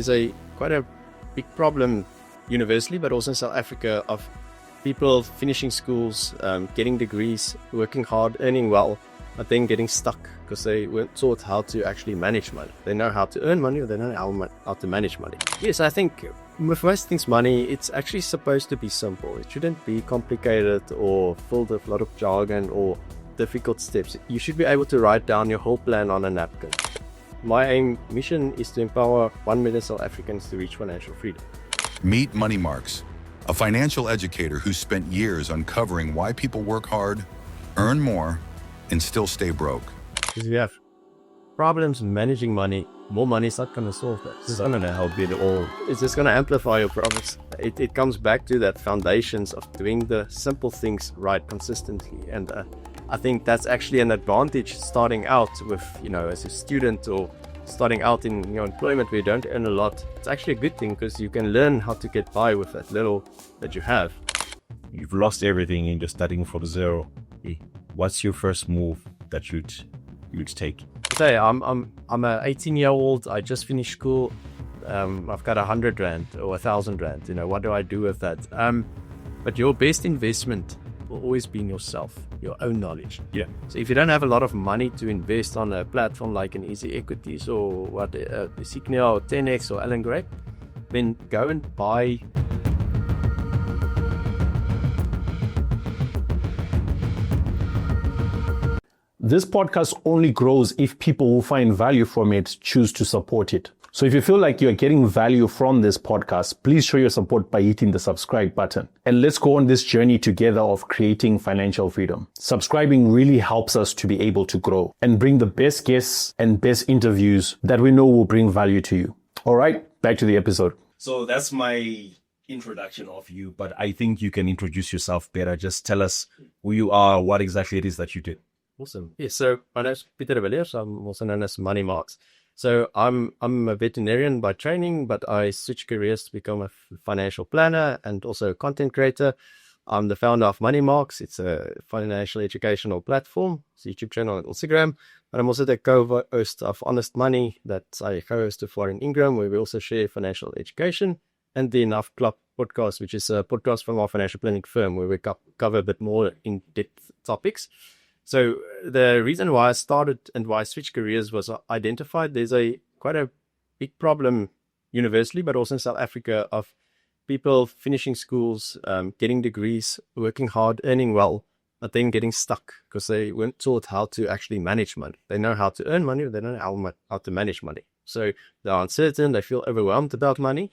there's quite a big problem universally, but also in South Africa, of people finishing schools, getting degrees, working hard, earning well, but then getting stuck because they weren't taught how to actually manage money. They know how to earn money, or they don't know how to manage money. Yes, I think with most things money, it's actually supposed to be simple. It shouldn't be complicated or filled with a lot of jargon or difficult steps. You should be able to write down your whole plan on a napkin. My mission is to empower 1 million South Africans to reach financial freedom. Meet Money Marx, a financial educator who spent years uncovering why people work hard, earn more, and still stay broke. Because if you have problems managing money, more money is not going to solve that. It's not going to help you at all. It's just going to amplify your problems. It comes back to that foundations of doing the simple things right consistently. And I think that's actually an advantage starting out with, as a student or starting out in your employment where you don't earn a lot. It's actually a good thing because you can learn how to get by with that little that you have. You've lost everything and you're starting from zero. What's your first move that you'd take? Say I'm an 18-year-old. I just finished school. I've got 100 Rand or 1,000 Rand. What do I do with that? But your best investment will always be in yourself, your own knowledge. Yeah. So if you don't have a lot of money to invest on a platform like an Easy Equities or Signia or 10X or Allen Gray, then go and buy. This podcast only grows if people who find value from it choose to support it. So if you feel like you're getting value from this podcast, please show your support by hitting the subscribe button. And let's go on this journey together of creating financial freedom. Subscribing really helps us to be able to grow and bring the best guests and best interviews that we know will bring value to you. All right, back to the episode. So that's my introduction of you, but I think you can introduce yourself better. Just tell us who you are, what exactly it is that you did. Awesome. Yes, so my name is Peter de Villiers. I'm also known as Money Marx. So I'm a veterinarian by training, but I switched careers to become a financial planner and also a content creator. I'm the founder of Money Marx. It's a financial educational platform. It's a YouTube channel and Instagram. But I'm also the co-host of Honest Money that I co-host with Warren Ingram, where we also share financial education. And the Enough Club podcast, which is a podcast from our financial planning firm, where we cover a bit more in-depth topics. So the reason why I started and why I switched careers was I identified there's quite a big problem universally, but also in South Africa, of people finishing schools, getting degrees, working hard, earning well, but then getting stuck because they weren't taught how to actually manage money. They know how to earn money, but they don't know how to manage money. So they're uncertain, they feel overwhelmed about money.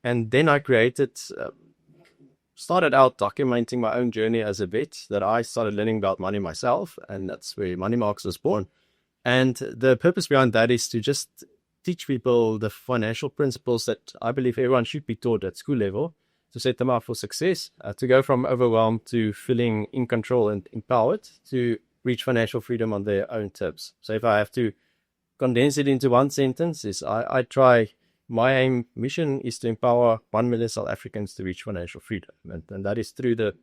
And then I started out documenting my own journey as a vet, that I started learning about money myself, and that's where Money Marx was born. And the purpose behind that is to just teach people the financial principles that I believe everyone should be taught at school level to set them up for success, to go from overwhelmed to feeling in control and empowered to reach financial freedom on their own terms. So if I have to condense it into one sentence, is I try. My mission is to empower 1 million South Africans to reach financial freedom. And that is through the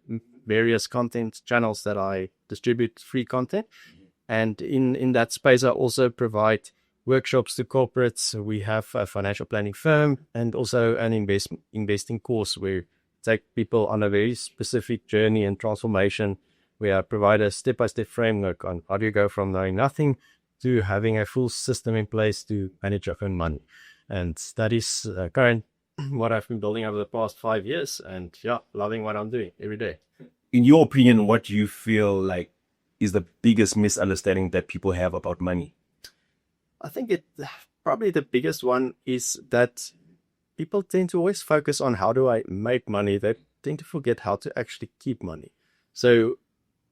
various content channels that I distribute free content. And in that space, I also provide workshops to corporates. We have a financial planning firm and also an investing course where we take people on a very specific journey and transformation, where I provide a step-by-step framework on how do you go from knowing nothing to having a full system in place to manage your own money. And that is current what I've been building over the past 5 years, and loving what I'm doing every day. In your opinion, what do you feel like is the biggest misunderstanding that people have about money? I think probably the biggest one is that people tend to always focus on how do I make money. They tend to forget how to actually keep money. So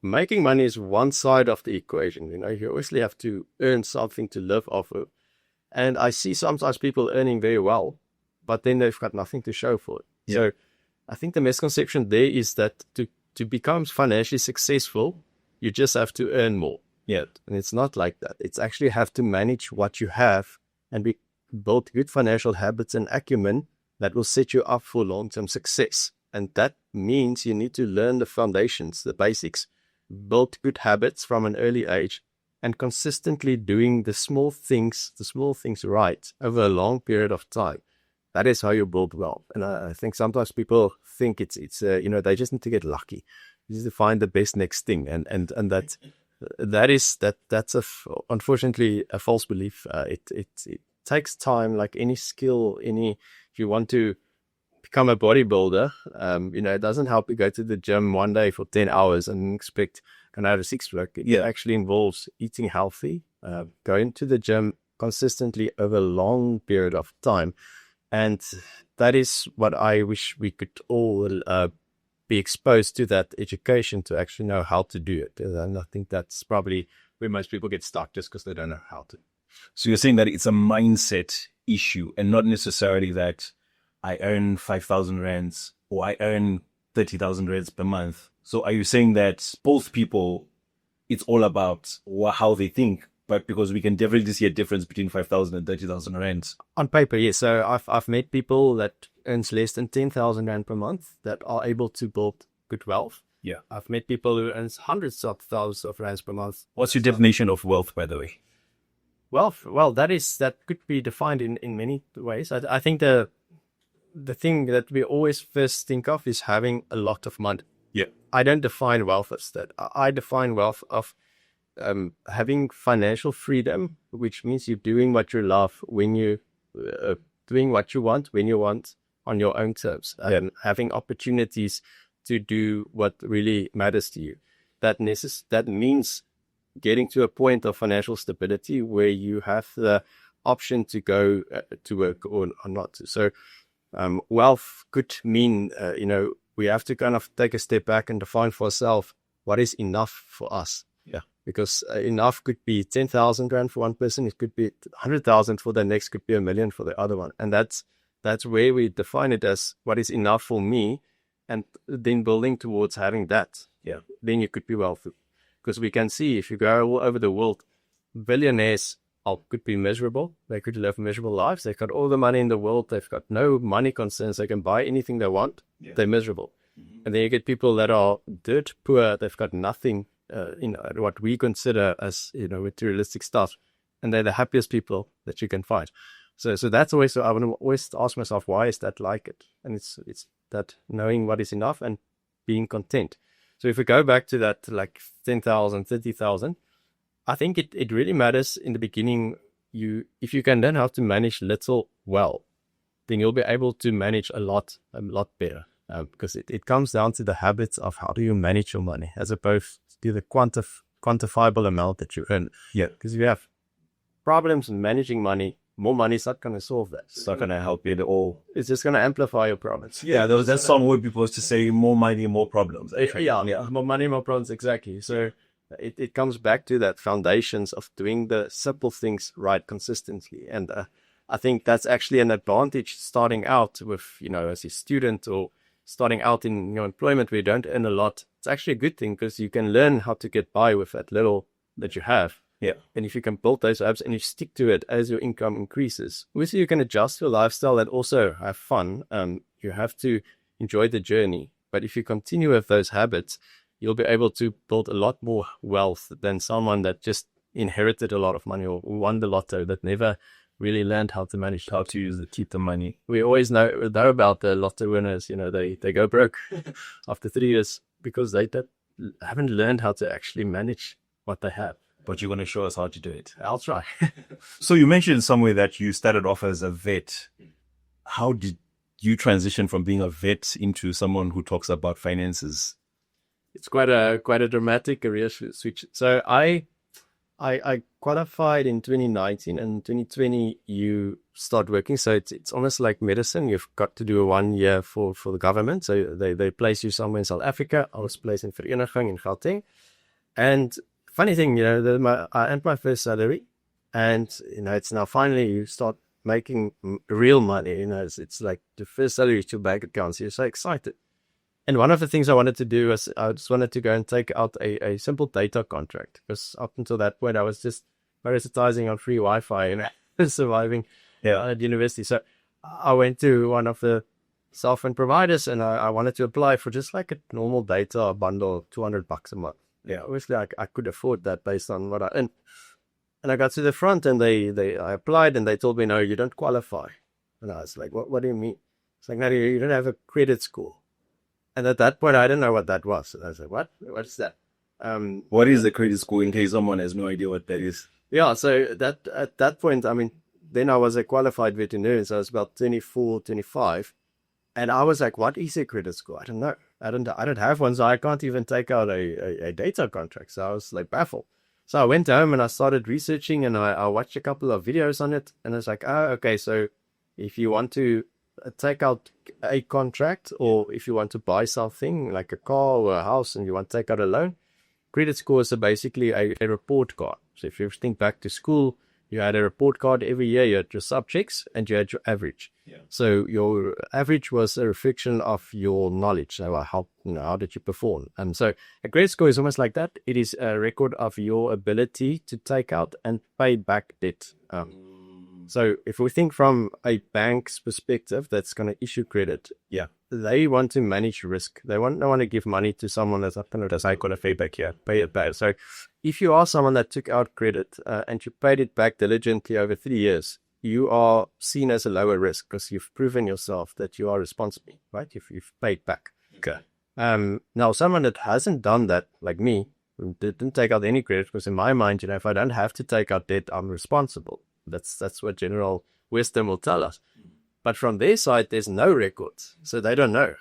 making money is one side of the equation. You obviously have to earn something to live off of. And I see sometimes people earning very well, but then they've got nothing to show for it. Yeah. So I think the misconception there is that to become financially successful, you just have to earn more. Yeah. And it's not like that. It's actually have to manage what you have and build good financial habits and acumen that will set you up for long-term success. And that means you need to learn the foundations, the basics, build good habits from an early age, and consistently doing the small things right over a long period of time that is how you build wealth. And I think sometimes people think it's they just need to get lucky. You need to find the best next thing, and that's unfortunately a false belief. It takes time, like any skill. If you want to become a bodybuilder, it doesn't help you go to the gym one day for 10 hours and expect to have a six-pack. It actually involves eating healthy, going to the gym consistently over a long period of time. And that is what I wish we could all be exposed to, that education to actually know how to do it. And I think that's probably where most people get stuck, just because they don't know how to. So you're saying that it's a mindset issue and not necessarily that I earn 5,000 rands or I earn 30,000 rands per month. So are you saying that both people, it's all about how they think? But because we can definitely see a difference between 5,000 and 30,000 rands. On paper, yes. So I've met people that earns less than 10,000 rand per month that are able to build good wealth. Yeah. I've met people who earn hundreds of thousands of rands per month. What's your definition of wealth, by the way? Wealth, well, that could be defined in many ways. I think the thing that we always first think of is having a lot of money. Yeah. I don't define wealth as that. I define wealth of having financial freedom, which means you're doing what you love when you doing what you want when you want on your own terms, and having opportunities to do what really matters to you. That means getting to a point of financial stability where you have the option to go to work or not to. So wealth could mean, we have to kind of take a step back and define for ourselves what is enough for us. Yeah. Because enough could be 10,000 rand for one person. It could be 100,000 for the next, could be 1 million for the other one. And that's where we define it as what is enough for me, and then building towards having that. Yeah. Then you could be wealthy. Because we can see, if you go all over the world, billionaires could be miserable. They could live miserable lives. They've got all the money in the world. They've got no money concerns. They can buy anything they want. Yeah. They're miserable. Mm-hmm. And then you get people that are dirt poor. They've got nothing, what we consider as, materialistic stuff. And they're the happiest people that you can find. So that's always, I would always ask myself, why is that like it? And it's that knowing what is enough and being content. So if we go back to that, like 10,000, 30,000, I think it really matters in the beginning. If you can learn how to manage little well, then you'll be able to manage a lot better. Because it comes down to the habits of how do you manage your money, as opposed to the quantifiable amount that you earn. Yeah. Because if you have problems in managing money, more money is not going to solve that. It's not going to help you at all. It's just going to amplify your problems. Yeah, that song would be supposed to say more money, more problems. Yeah, more money, more problems, exactly. So it comes back to that foundations of doing the simple things right consistently. And I think that's actually an advantage starting out with, as a student or starting out in your employment where you don't earn a lot. It's actually a good thing because you can learn how to get by with that little that you have. Yeah. And if you can build those apps and you stick to it as your income increases, obviously you can adjust your lifestyle and also have fun. You have to enjoy the journey. But if you continue with those habits, you'll be able to build a lot more wealth than someone that just inherited a lot of money or won the lotto that never really learned how to manage, how to keep the money. We always know about the lotto winners. They go broke after 3 years because they haven't learned how to actually manage what they have. But you're going to show us how to do it. I'll try. So you mentioned somewhere that you started off as a vet. How did you transition from being a vet into someone who talks about finances? It's quite a dramatic career switch. So I qualified in 2019, and 2020 you start working. So it's almost like medicine. You've got to do a 1 year for the government. So they place you somewhere in South Africa. I was placed in Vereniging in Gauteng. And funny thing, I earned my first salary, and it's now finally you start making real money. It's like the first salary to your bank account. So you're so excited. And one of the things I wanted to do was I just wanted to go and take out a simple data contract, because up until that point I was just parasitizing on free Wi-Fi and surviving at university. So I went to one of the cell phone providers and I wanted to apply for just like a normal data bundle, $200 a month. Yeah, obviously I could afford that based on what I earned. And I got to the front and I applied and they told me, no, you don't qualify. And I was like, what do you mean? It's like, no, you don't have a credit score. And at that point, I didn't know what that was. And I was like, what? What's that? What is the credit score in case someone has no idea what that is? Yeah, so that at that point, I mean, then I was a qualified veterinarian, so I was about 24, 25. And I was like, what is a credit score? I don't know. I don't have one, so I can't even take out a data contract. So I was like baffled. So I went home and I started researching, and I watched a couple of videos on it. And I was like, oh, okay, so if you want to take out a contract, or if you want to buy something like a car or a house and you want to take out a loan, credit scores are basically a report card. So if you think back to school, you had a report card every year. You had your subjects and you had your average. Yeah. So your average was a reflection of your knowledge. So how did you perform? And so a credit score is almost like that. It is a record of your ability to take out and pay back debt. So if we think from a bank's perspective that's going to issue credit, Yeah. they want to manage risk. They don't want to give money to someone that's not going to say, got to pay back here, pay it back. So if you are someone that took out credit and you paid it back diligently over 3 years, you are seen as a lower risk because you've proven yourself that you are responsible, right? You've paid back. Okay. Now, someone that hasn't done that, like me, who didn't take out any credit, because in my mind, if I don't have to take out debt, I'm responsible. That's what general wisdom will tell us. But from their side, there's no records, so they don't know.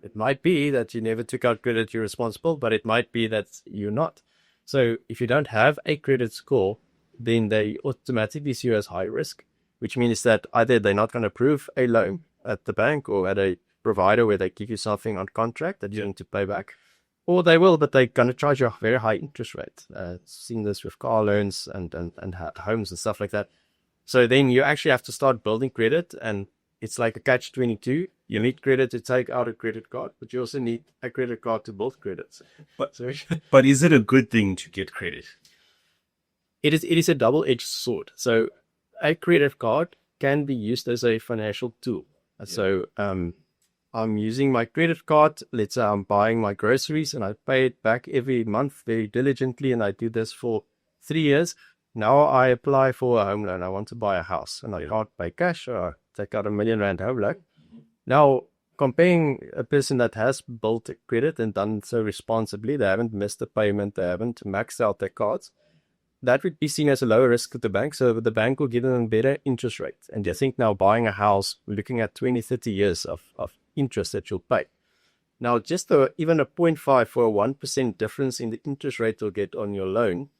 It might be that you never took out credit, you're responsible, but it might be that you're not. So if you don't have a credit score, then they automatically see you as high risk, which means that either they're not going to approve a loan at the bank or at a provider where they give you something on contract that you need to pay back, or they will, but they're going to charge you a very high interest rate. Seen this with car loans and homes and stuff like that. So then you actually have to start building credit, and it's like a catch-22. You need credit to take out a credit card, but you also need a credit card to build credit. But is it a good thing to get credit? It is a double-edged sword. So a credit card can be used as a financial tool. Yeah. So I'm using my credit card. Let's say I'm buying my groceries and I pay it back every month very diligently, and I do this for 3 years. Now I apply for a home loan. I want to buy a house, and I can't pay cash, or I take out R1 million home loan. Now, comparing a person that has built a credit and done so responsibly, they haven't missed a payment, they haven't maxed out their cards, that would be seen as a lower risk to the bank. So the bank will give them a better interest rate. And I think now buying a house, we're looking at 20, 30 years of interest that you'll pay. Now, just even a 0.5 or a 1% difference in the interest rate you'll get on your loan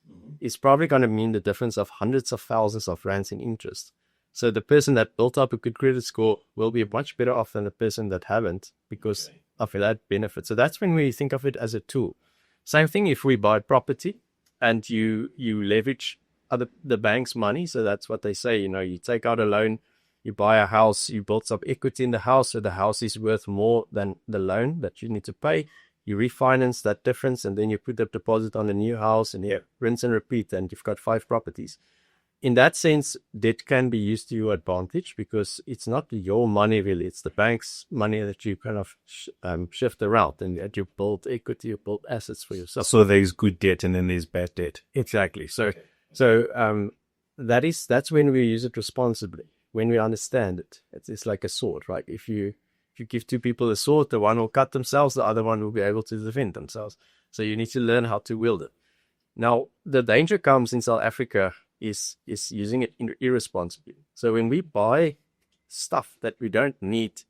is probably going to mean the difference of hundreds of thousands of rands in interest. So the person that built up a good credit score will be much better off than the person that haven't, because of that benefit. So that's when we think of it as a tool. Same thing if we buy property and you leverage the bank's money. So that's what they say, you take out a loan, you buy a house, you build some equity in the house, so the house is worth more than the loan that you need to pay. You refinance that difference, and then you put the deposit on a new house, and you rinse and repeat, and you've got 5 properties. In that sense, debt can be used to your advantage, because it's not your money really, it's the bank's money that you kind of shift around, and that you build equity, you build assets for yourself. So there's good debt and then there's bad debt. Exactly. So that's when we use it responsibly. When we understand it, it's like a sword, right? If you give 2 people a sword, the one will cut themselves, the other one will be able to defend themselves. So you need to learn how to wield it. Now, the danger comes in South Africa is using it irresponsibly. So when we buy stuff that we don't need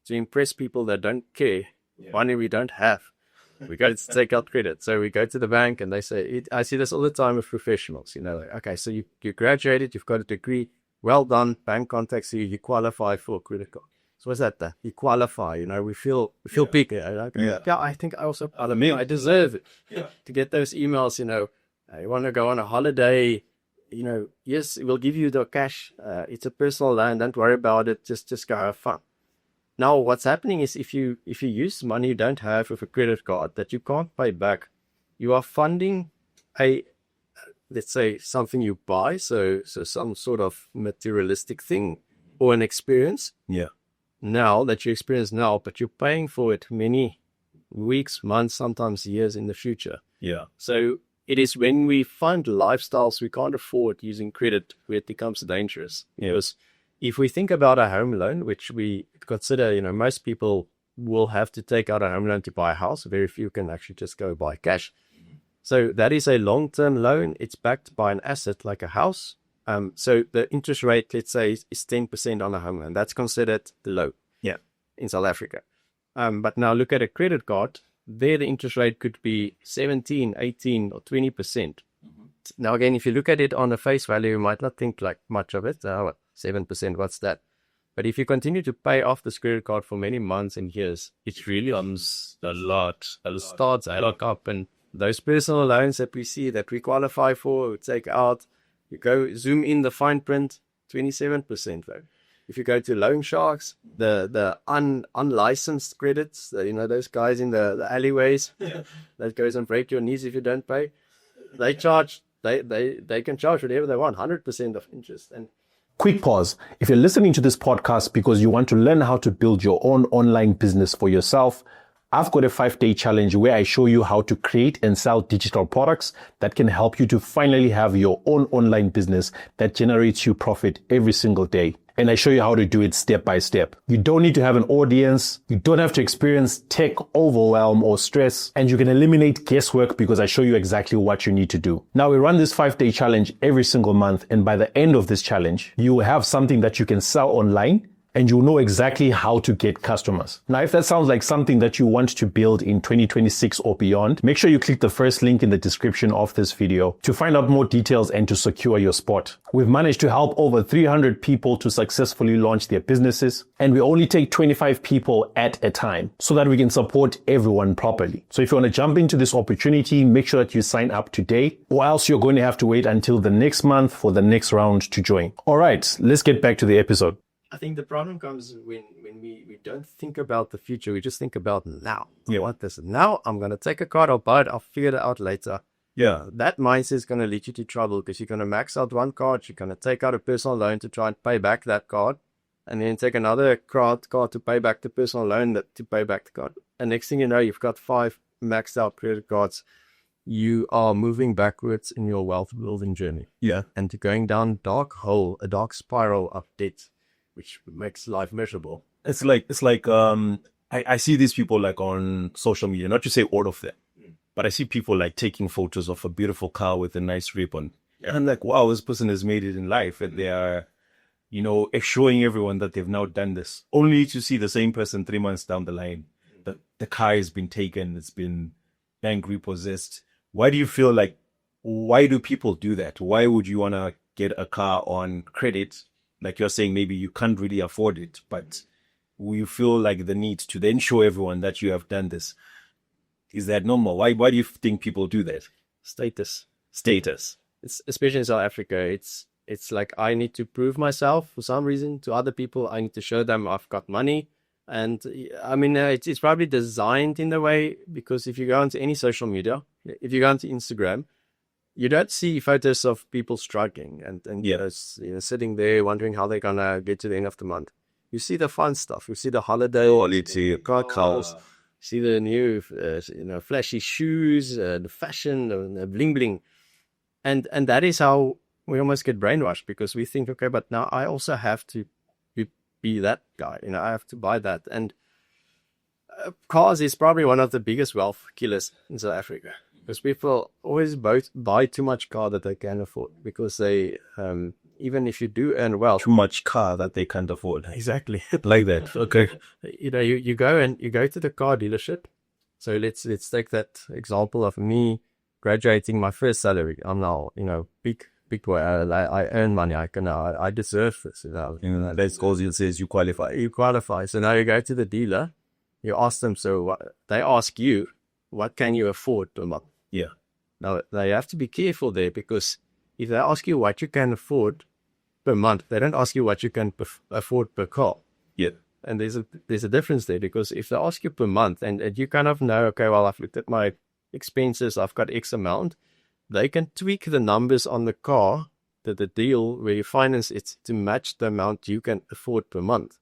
to impress people that don't care, money we don't have, we go to take out credit. So we go to the bank and they say, I see this all the time with professionals, like, okay, so you graduated, you've got a degree, well done, bank contacts you, you qualify for a credit card. So what's that? You qualify, we feel big. I think I also, I deserve it. To get those emails, I want to go on a holiday, yes, we'll give you the cash. It's a personal loan. Don't worry about it. Just go have fun. Now, what's happening is if you use money you don't have with a credit card that you can't pay back, you are funding let's say something you buy. So some sort of materialistic thing or an experience. Yeah. Now that you experience now, but you're paying for it many weeks, months, sometimes years in the future. Yeah. So it is when we fund lifestyles we can't afford using credit where it becomes dangerous. Because if we think about a home loan, which we consider, most people will have to take out a home loan to buy a house. Very few can actually just go buy cash. So that is a long-term loan. It's backed by an asset like a house. So the interest rate, let's say, is 10% on a home loan. That's considered low in South Africa. But now look at a credit card. There, the interest rate could be 17, 18, or 20%. Now, again, if you look at it on a face value, you might not think like much of it. 7%, what's that? But if you continue to pay off this credit card for many months and years, it really becomes a lot. It starts adding up. And those personal loans that we see that we qualify for, we take out, you go zoom in the fine print, 27% though. If you go to loan sharks, the unlicensed credits, those guys in the alleyways that goes and break your knees if you don't pay, they can charge whatever they want, 100% of interest. And quick pause. If you're listening to this podcast because you want to learn how to build your own online business for yourself, I've got a 5-day challenge where I show you how to create and sell digital products that can help you to finally have your own online business that generates you profit every single day. And I show you how to do it step by step. You don't need to have an audience. You don't have to experience tech overwhelm or stress. And you can eliminate guesswork because I show you exactly what you need to do. Now, we run this 5-day challenge every single month. And by the end of this challenge, you will have something that you can sell online, and you'll know exactly how to get customers. Now, if that sounds like something that you want to build in 2026 or beyond, make sure you click the first link in the description of this video to find out more details and to secure your spot. We've managed to help over 300 people to successfully launch their businesses, and we only take 25 people at a time so that we can support everyone properly. So if you want to jump into this opportunity, make sure that you sign up today, or else you're going to have to wait until the next month for the next round to join. All right, let's get back to the episode. I think the problem comes when we don't think about the future. We just think about now. I want this. Now I'm going to take a card. I'll buy it. I'll figure it out later. Yeah. That mindset is going to lead you to trouble because you're going to max out one card. You're going to take out a personal loan to try and pay back that card. And then take another card to pay back the personal loan to pay back the card. And next thing you know, you've got 5 maxed out credit cards. You are moving backwards in your wealth building journey. Yeah. And going down a dark spiral of debt, which makes life miserable. It's like I see these people like on social media, not to say all of them, but I see people like taking photos of a beautiful car with a nice ribbon. And I'm like, wow, this person has made it in life. And they are, showing everyone that they've now done this, only to see the same person 3 months down the line. The car has been taken, it's been bank repossessed. Why do people do that? Why would you want to get a car on credit? Like you're saying, maybe you can't really afford it, but you feel like the need to then show everyone that you have done this. Is that normal? Why do you think people do that? Status. It's especially in South Africa. It's like I need to prove myself for some reason to other people. I need to show them I've got money. And I mean, it's probably designed in a way because if you go onto any social media, if you go onto Instagram, you don't see photos of people struggling and sitting there wondering how they're going to get to the end of the month. You see the fun stuff. You see the holiday quality, car cars. See the new, flashy shoes, the fashion, the bling bling. And that is how we almost get brainwashed because we think, okay, but now I also have to be that guy. I have to buy that. And cars is probably one of the biggest wealth killers in South Africa. Because people always buy too much car that they can afford because they, even if you do earn wealth, too much car that they can't afford. Exactly. Like that. Okay. You go to the car dealership. So let's take that example of me graduating my first salary. I'm now, big boy. I earn money. I deserve this. That goes and says you qualify. You qualify. So now you go to the dealer. You ask them. They ask you, what can you afford per month? Yeah. Now, they have to be careful there because if they ask you what you can afford per month, they don't ask you what you can afford per car. Yeah. And there's a difference there because if they ask you per month and you kind of know, okay, well, I've looked at my expenses, I've got X amount, they can tweak the numbers on the car, the deal where you finance it to match the amount you can afford per month.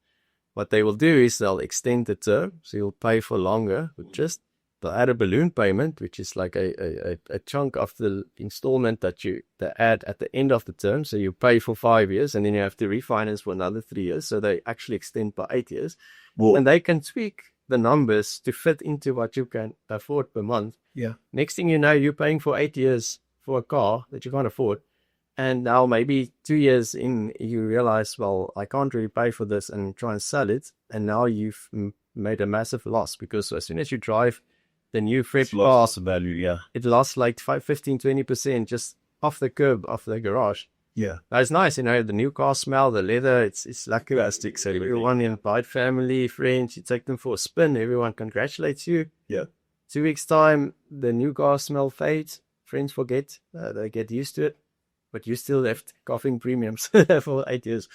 What they will do is they'll extend the term, so you'll pay for longer with just they'll add a balloon payment, which is like a chunk of the installment that they add at the end of the term. So you pay for 5 years and then you have to refinance for another 3 years. So they actually extend by 8 years. Well, And they can tweak the numbers to fit into what you can afford per month. yeah. Next thing you know, you're paying for 8 years for a car that you can't afford. And now maybe 2 years in, you realize, well, I can't really pay for this and try and sell it. And now you've made a massive loss, because as soon as you drive the new fresh car, Lost value, yeah. it lost like 5, 15, 20% just off the curb, off the garage. Yeah. That's nice, the new car smell, the leather, it's like plastic. So everyone invite family, friends, you take them for a spin, everyone congratulates you. Yeah. 2 weeks time, the new car smell fades, friends forget, they get used to it, but you still left coughing premiums for 8 years.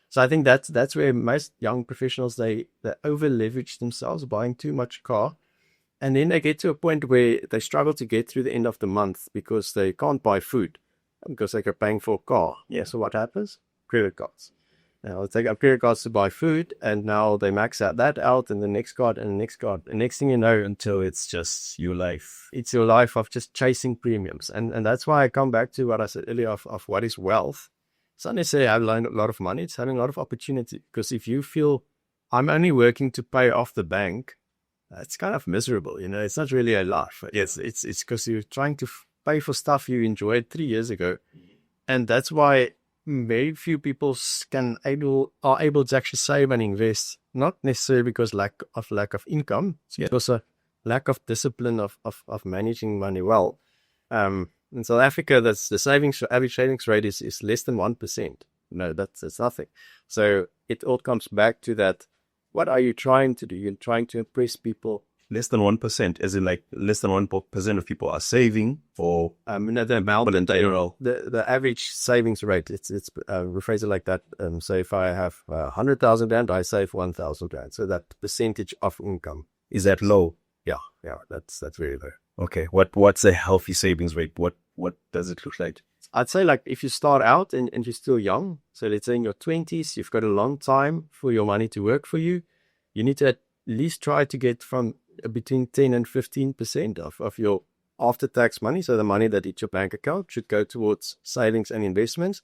So I think that's where most young professionals, they over leverage themselves, buying too much car. And then they get to a point where they struggle to get through the end of the month because they can't buy food because they're paying for a car. Yeah. So what happens? Credit cards. Now they take up credit cards to buy food, and now they max that out, and the next card and the next card. And next thing you know, Until it's just your life. it's your life of just chasing premiums. And that's why I come back to what I said earlier of what is wealth. It's not necessarily having a lot of money, it's having a lot of opportunity. Because if you feel I'm only working to pay off the bank, it's kind of miserable, it's not really a life. It's because you're trying to pay for stuff you enjoyed 3 years ago. And that's why very few people are able to actually save and invest, not necessarily because lack of income, it's because a lack of discipline of managing money well. In South Africa, that's the average savings rate is less than 1%. No, that's nothing. So it all comes back to that. What are you trying to do? You're trying to impress people. Less than 1%, as in like less than 1% of people are saving, or No, the amount, the average savings rate. It's rephrase it like that. So if I have 100,000 rand, I save 1,000 rand. So that percentage of income, is that low? yeah, that's very low. Okay. What's a healthy savings rate? What does it look like? I'd say, like, if you start out and you're still young, so let's say in your 20s, you've got a long time for your money to work for you. You need to at least try to get from between 10 and 15% of your after-tax money. So the money that hits your bank account should go towards savings and investments.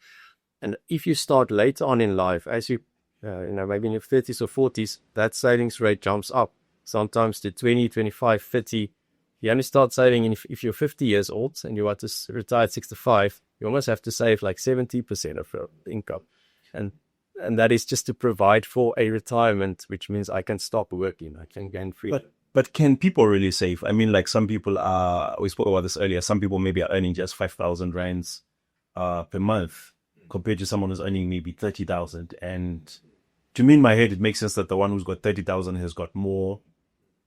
And if you start later on in life, as you, maybe in your 30s or 40s, that savings rate jumps up sometimes to 20, 25, 30. You only start saving if you're 50 years old and you want to retire at 65, you almost have to save like 70% of your income. And that is just to provide for a retirement, which means I can stop working. I can gain freedom. But can people really save? I mean, like, some people we spoke about this earlier, some people maybe are earning just 5,000 rands per month compared to someone who's earning maybe 30,000. And to me, in my head, it makes sense that the one who's got 30,000 has got more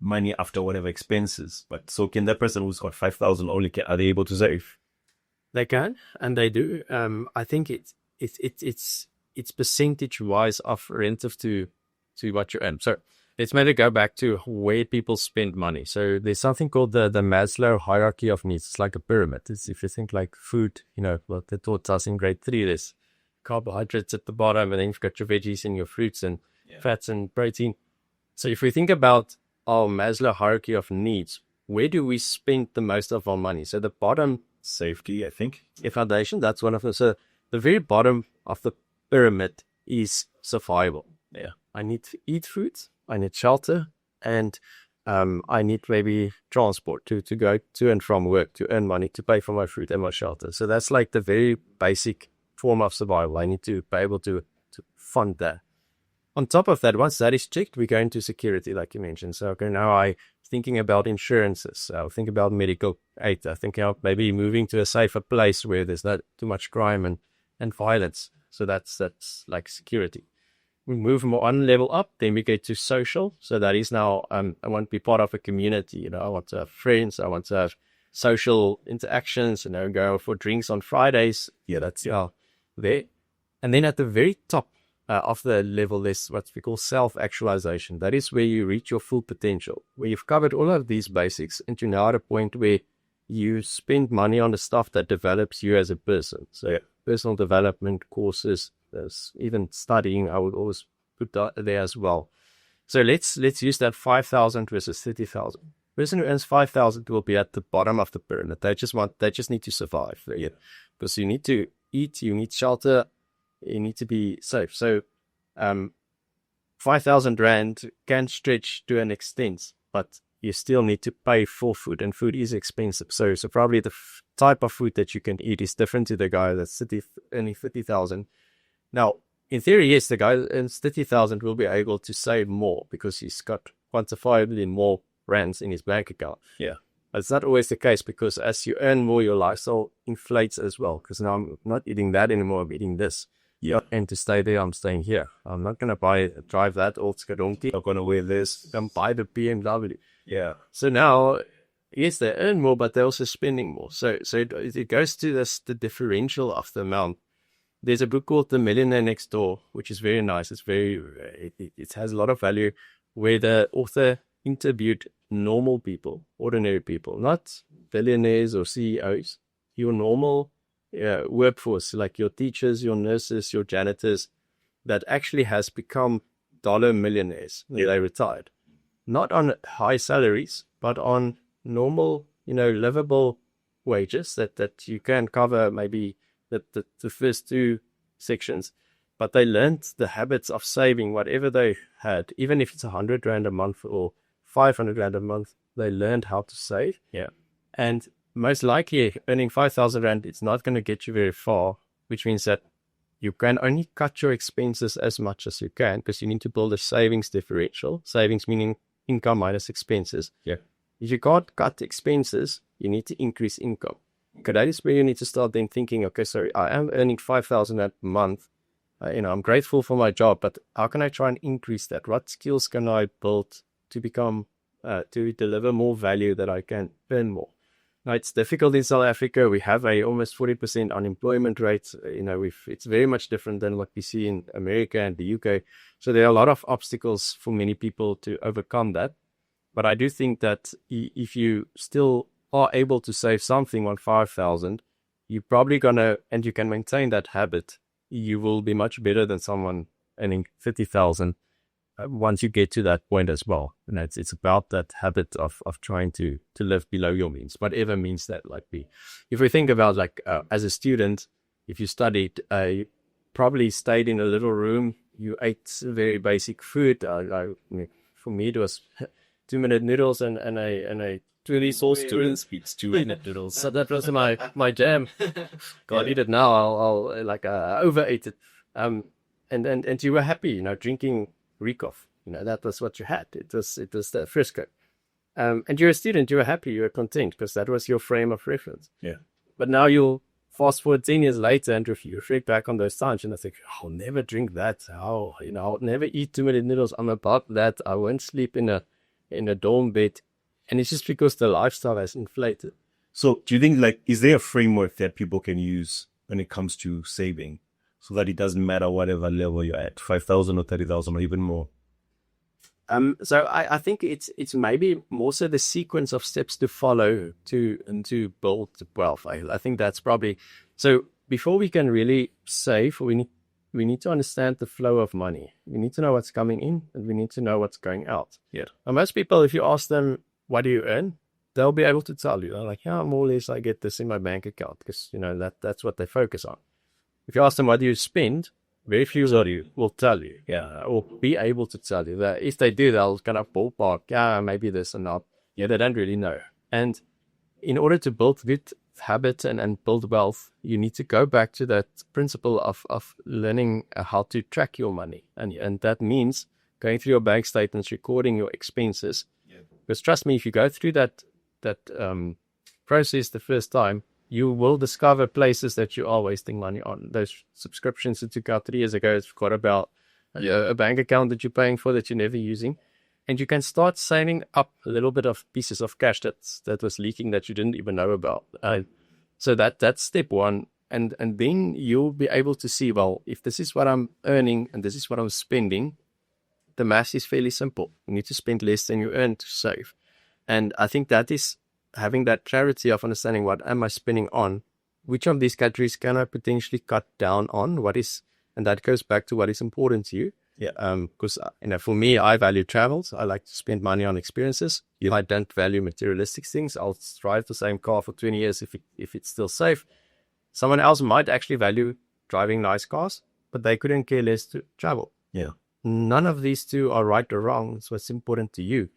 money after whatever expenses. But so can that person who's got 5,000 are they able to save? They can, and they do. I think it's percentage wise of relative to what you earn. So let's maybe go back to where people spend money. So there's something called the Maslow hierarchy of needs. It's like a pyramid. It's, if you think like food, what they taught us in grade 3, there's carbohydrates at the bottom, and then you've got your veggies and your fruits and fats and protein. So if we think about our Maslow hierarchy of needs, where do we spend the most of our money? So the bottom, Safety, I think. a foundation, that's one of them. So the very bottom of the pyramid is survival. Yeah. I need to eat food, I need shelter, and I need maybe transport to go to and from work, to earn money, to pay for my food and my shelter. So that's like the very basic form of survival. I need to be able to fund that. On top of that, once that is checked, we go into security, like you mentioned. So okay, now I thinking about insurances. I think about medical aid. I think about maybe moving to a safer place where there's not too much crime and violence. So that's like security. We move one level up, then we get to social. So that is now, I want to be part of a community. I want to have friends. I want to have social interactions, go for drinks on Fridays. Yeah, that's there. And then at the very top of the level, there's what we call self-actualization. That is where you reach your full potential, where you've covered all of these basics, and you're now at a point where you spend money on the stuff that develops you as a person. So personal development courses, there's even studying, I would always put that there as well. So let's use that 5,000 versus 30,000. person who earns 5,000 will be at the bottom of the pyramid. They just need to survive. Yeah. Because you need to eat, you need shelter, you need to be safe. So, 5,000 Rand can stretch to an extent, but you still need to pay for food, and food is expensive. So probably the type of food that you can eat is different to the guy that's earning 30,000. Now, in theory, yes, the guy that earns 30,000 will be able to save more because he's got quantifiably more rands in his bank account. Yeah. But it's not always the case, because as you earn more, your lifestyle inflates as well. Because now I'm not eating that anymore, I'm eating this. Yeah. And to stay there, I'm staying here. I'm not going to drive that old Skadonki. I'm going to wear this. I'm buy the BMW. Yeah. So now, yes, they earn more, but they're also spending more. So it goes to the differential of the amount. There's a book called The Millionaire Next Door, which is very nice. It has a lot of value, where the author interviewed normal people, ordinary people, not billionaires or CEOs, your normal workforce, like your teachers, your nurses, your janitors, that actually has become dollar millionaires when they retired. Not on high salaries, but on normal, livable wages that you can cover maybe the first two sections. But they learned the habits of saving whatever they had, even if it's 100 Rand a month or 500 Rand a month, they learned how to save. Yeah. And most likely earning 5,000 Rand, it's not going to get you very far, which means that you can only cut your expenses as much as you can, because you need to build a savings differential. Savings meaning income minus expenses. Yeah. If you can't cut expenses, you need to increase income. Okay, that is where you need to start then thinking, okay, sorry, I am earning 5,000 a month. I'm grateful for my job, but how can I try and increase that? What skills can I build to become, to deliver more value that I can earn more? Now, it's difficult in South Africa. We have a almost 40% unemployment rate. It's very much different than what we see in America and the UK. So there are a lot of obstacles for many people to overcome that. But I do think that if you still are able to save something on 5,000, you're probably and you can maintain that habit, you will be much better than someone earning 30,000 once you get to that point as well. And it's about that habit of trying to live below your means, whatever means that might be. If we think about as a student, if you studied, you probably stayed in a little room, you ate very basic food. For me, it was 2-minute noodles and a really sauce students eats 2-minute noodles. So that was my jam. God, eat it now. I'll overate it. And you were happy, drinking Rikoff. That was what you had. It was the Frisco. And you're a student, you were happy, you were content, because that was your frame of reference. Yeah. But now you'll fast forward 10 years later, and if you reflect back on those times, and I think, I'll never drink that. I'll never eat 2-minute noodles. I'm about that. I won't sleep in a dorm bed. And it's just because the lifestyle has inflated. So do you think, is there a framework that people can use when it comes to saving, so that it doesn't matter whatever level you're at, 5,000 or 30,000 or even more? So I think it's maybe more so the sequence of steps to follow to build wealth. I think that's probably, so before we can really save, we need to understand the flow of money. We need to know what's coming in, and we need to know what's going out. Yeah. And most people, if you ask them, what do you earn? They'll be able to tell you. They're like, yeah, more or less I get this in my bank account, because, that's what they focus on. If you ask them, what do you spend? Very few of you will tell you, or be able to tell you that. If they do, they'll kind of ballpark, maybe this and not. Yeah, they don't really know. And in order to build good habit and build wealth, you need to go back to that principle of learning how to track your money. And that means going through your bank statements, recording your expenses. Yeah. Because trust me, if you go through that process the first time, you will discover places that you are wasting money on. Those subscriptions that took out 3 years ago, it's got about a bank account that you're paying for that you're never using. And you can start saving up a little bit of pieces of cash that was leaking that you didn't even know about. So that's step one. And then you'll be able to see, well, if this is what I'm earning and this is what I'm spending, the math is fairly simple. You need to spend less than you earn to save. And I think that is having that clarity of understanding, what am I spending on? Which of these categories can I potentially cut down on? And that goes back to what is important to you. Yeah. Because for me, I value travels. I like to spend money on experiences. If I don't value materialistic things, I'll drive the same car for 20 years if it's still safe. Someone else might actually value driving nice cars, but they couldn't care less to travel. Yeah. None of these two are right or wrong. It's what's important to you.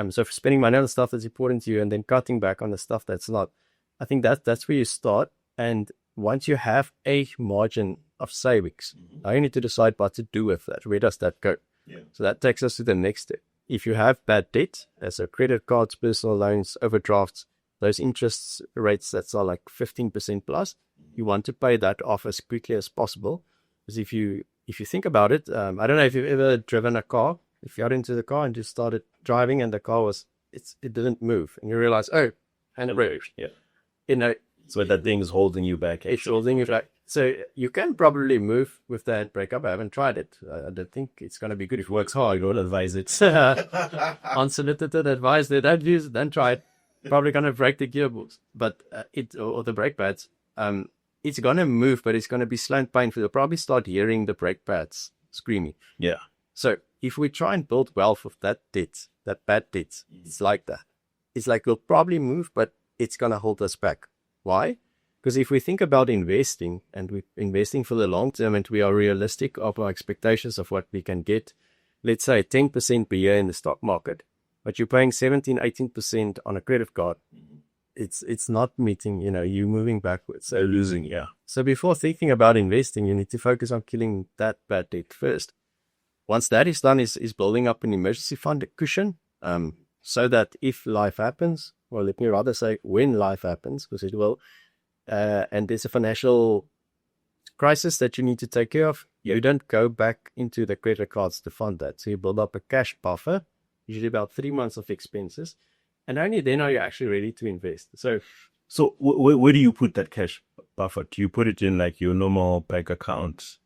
So for spending money on the stuff that's important to you and then cutting back on the stuff that's not, I think that's where you start. And once you have a margin of savings, now you need to decide what to do with that. Where does that go? Yeah. So that takes us to the next step. If you have bad debt, as a credit cards, personal loans, overdrafts, those interest rates that are like 15% plus, you want to pay that off as quickly as possible. Because if you think about it, I don't know if you've ever driven a car. If you got into the car and just started driving and the car it didn't move, and you realize, oh, handbrake. Yeah. So that thing is holding you back. It's holding you back. So you can probably move with the handbrake up. I haven't tried it. I don't think it's going to be good. If it works hard, I would advise it. Unsolicited advice. They don't use it. Don't try it. Probably going to break the gearbox, but or the brake pads. It's going to move, but it's going to be slow and painful. You'll probably start hearing the brake pads screaming. Yeah. So if we try and build wealth with that debt, that bad debt, it's like that. It's like we'll probably move, but it's going to hold us back. Why? Because if we think about investing, and we're investing for the long term, and we are realistic of our expectations of what we can get, let's say 10% per year in the stock market, but you're paying 17, 18% on a credit card, it's not meeting, you moving backwards. So losing, yeah. So before thinking about investing, you need to focus on killing that bad debt first. Once that is done, is building up an emergency fund, a cushion, so that if life happens, or let me rather say when life happens, because it will, and there's a financial crisis that you need to take care of, you don't go back into the credit cards to fund that. So you build up a cash buffer, usually about 3 months of expenses, and only then are you actually ready to invest. So where do you put that cash buffer? Do you put it in like your normal bank account?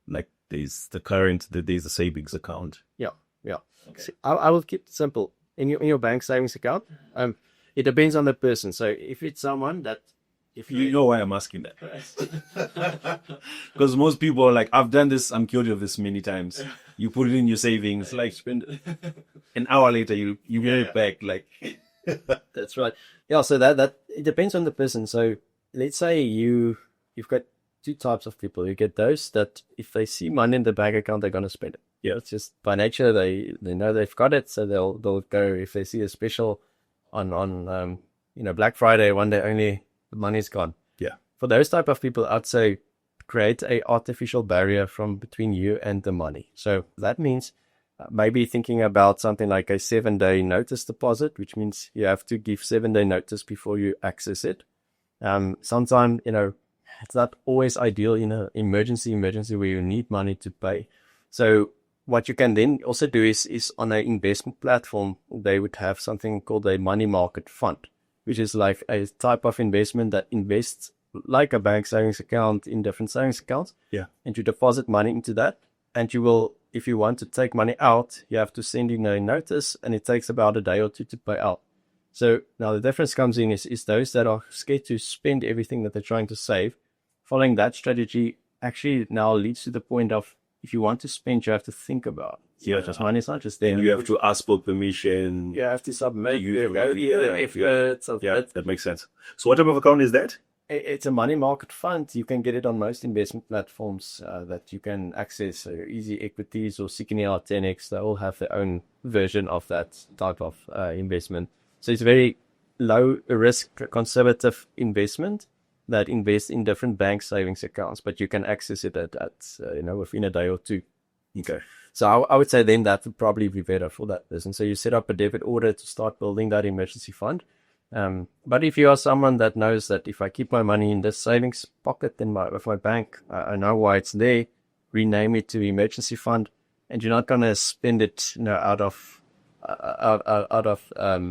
Like there's the savings account. Yeah. Okay. See, I will keep it simple. In your bank savings account, it depends on the person. So if it's someone that, if you know why I'm asking that, because most people are like, I've done this, I'm guilty of this many times. You put it in your savings, like spend an hour later, you get it back. Like that's right. Yeah. So that it depends on the person. So let's say you've got two types of people. You get those that if they see money in the bank account, they're going to spend it. Yeah, it's just by nature they know they've got it, so they'll go if they see a special on Black Friday, one day only, the money's gone. Yeah. For those type of people, I'd say create a artificial barrier from between you and the money. So that means maybe thinking about something like a 7-day notice deposit, which means you have to give 7-day notice before you access it. Sometimes it's not always ideal in an emergency where you need money to pay. So what you can then also do is on an investment platform, they would have something called a money market fund, which is like a type of investment that invests like a bank savings account in different savings accounts. Yeah. And you deposit money into that. And you will, if you want to take money out, you have to send in a notice, and it takes about a day or two to pay out. So now the difference comes in is those that are scared to spend everything that they're trying to save. Following that strategy actually now leads to the point of, if you want to spend, you have to think about it. Yeah, just money. It's not just there. You have to ask for permission. You have to submit. That makes sense. So what type of account is that? It's a money market fund. You can get it on most investment platforms that you can access. Easy Equities or Seeking Out 10X, they all have their own version of that type of investment. So it's a very low risk, conservative investment that invests in different bank savings accounts, but you can access it at within a day or two. Okay. So I would say then that would probably be better for that person. So you set up a debit order to start building that emergency fund. But if you are someone that knows that if I keep my money in this savings pocket with my bank, I know why it's there, rename it to emergency fund, and you're not going to spend it out of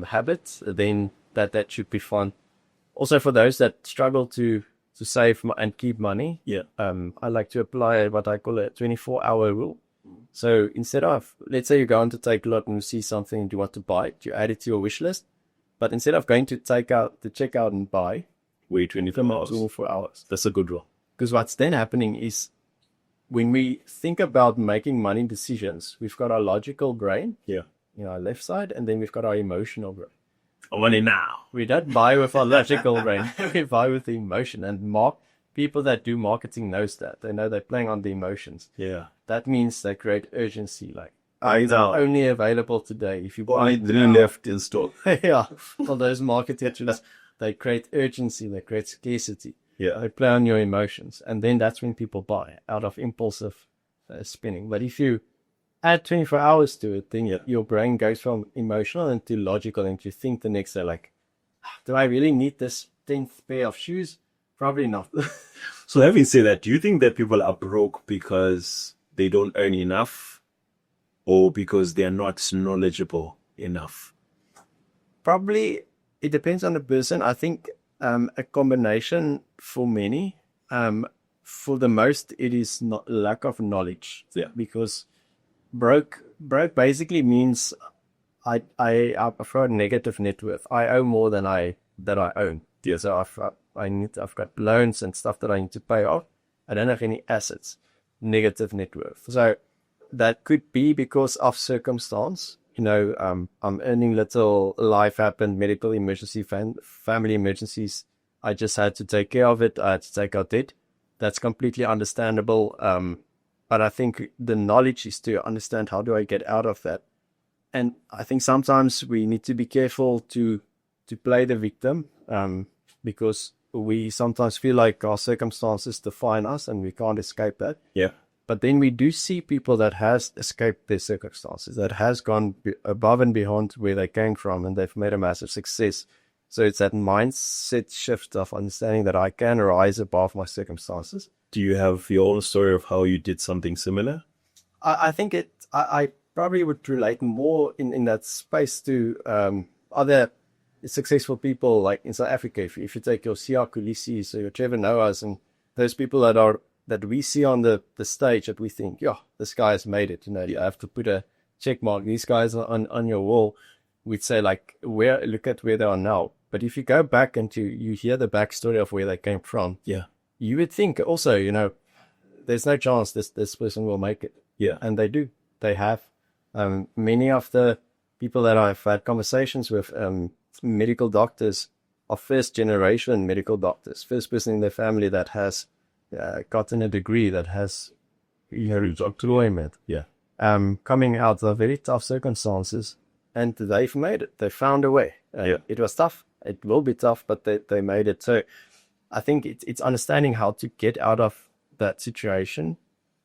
habit, then that should be fun. Also, for those that struggle to save and keep money, I like to apply what I call a 24-hour rule. So instead of, let's say you go on to take a lot and you see something and you want to buy it, you add it to your wish list. But instead of going to check out and buy, wait 24 hours. That's That's a good rule. Because what's then happening is when we think about making money decisions, we've got our logical brain, Yeah. our left side, and then we've got our emotional brain. I want it now. We don't buy with our logical brain. We buy with the emotion. And people that do marketing knows that. They know they're playing on the emotions. Yeah. That means they create urgency. Like, I know. only available today. If you buy I didn't left in stock. yeah, for those marketers, they create urgency. They create scarcity. Yeah. They play on your emotions. And then that's when people buy out of impulsive spending. But if you add 24 hours to it, then your brain goes from emotional into logical, and you think the next day, like, do I really need this 10th pair of shoes? Probably not. So having said that, do you think that people are broke because they don't earn enough, or because they are not knowledgeable enough? Probably it depends on the person. I think a combination for many. For the most, it is not lack of knowledge. Yeah. Because broke basically means I prefer negative net worth. I owe more than I own. Yeah. So I've got loans and stuff that I need to pay off. I don't have any assets. Negative net worth. So that could be because of circumstance. I'm earning little, life happened, medical emergency, family emergencies. I just had to take care of it. I had to take out debt. That's completely understandable. But I think the knowledge is to understand, how do I get out of that? And I think sometimes we need to be careful to play the victim, because we sometimes feel like our circumstances define us and we can't escape that. Yeah. But then we do see people that has escaped their circumstances, that has gone above and beyond where they came from, and they've made a massive success. So it's that mindset shift of understanding that I can rise above my circumstances. Do you have your own story of how you did something similar? I think I probably would relate more in that space to other successful people, like in South Africa. If you take your Siya Kolisi, or your Trevor Noahs, and those people that we see on the stage, that we think, yeah, this guy has made it. You have to put a check mark. These guys are on your wall. We'd say, like, look at where they are now. But if you go back and you hear the backstory of where they came from, yeah, you would think also, there's no chance this person will make it. Yeah. And they do. They have. Many of the people that I've had conversations with, medical doctors, are first generation medical doctors, first person in their family that has gotten a degree, that has employment. Yeah. Coming out of very tough circumstances, and they've made it. They found a way. It was tough. It will be tough, but they made it. So I think it's understanding how to get out of that situation,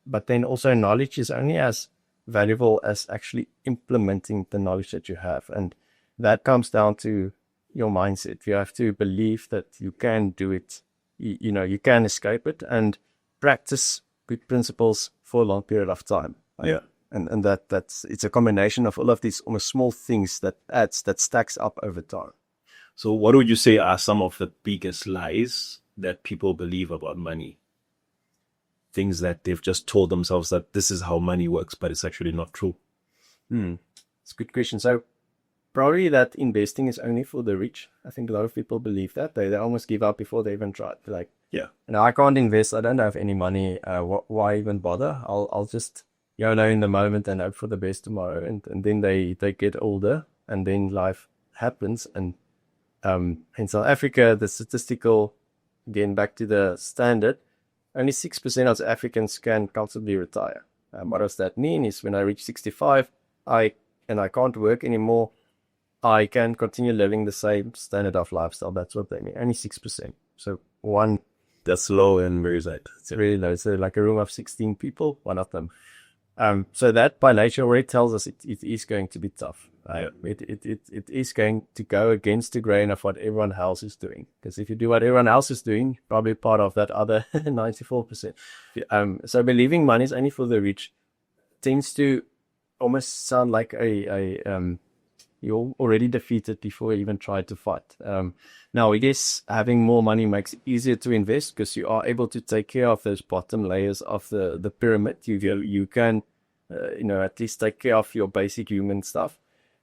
but then also knowledge is only as valuable as actually implementing the knowledge that you have. And that comes down to your mindset. You have to believe that you can do it. You can escape it, and practice good principles for a long period of time. Yeah. And it's a combination of all of these almost small things that stacks up over time. So what would you say are some of the biggest lies that people believe about money? Things that they've just told themselves that this is how money works, but it's actually not true. It's a good question. So probably that investing is only for the rich. I think a lot of people believe that. They almost give up before they even try. They're like, yeah, I can't invest. I don't have any money. Why even bother? I'll just YOLO in the moment and hope for the best tomorrow. And then they get older, and then life happens. And in South Africa, the statistical, again, back to the standard, only 6% of Africans can comfortably retire. What does that mean? Is when I reach 65, I can't work anymore, I can continue living the same standard of lifestyle. That's what they mean. Only 6%. So one. That's low and very sad. It's really low. So like a room of 16 people, one of them. So that by nature already tells us it is going to be tough. It is going to go against the grain of what everyone else is doing. Because if you do what everyone else is doing, probably part of that other 94%. So believing money is only for the rich tends to almost sound like you're already defeated before you even try to fight. Now, I guess having more money makes it easier to invest because you are able to take care of those bottom layers of the pyramid. You can, at least take care of your basic human stuff.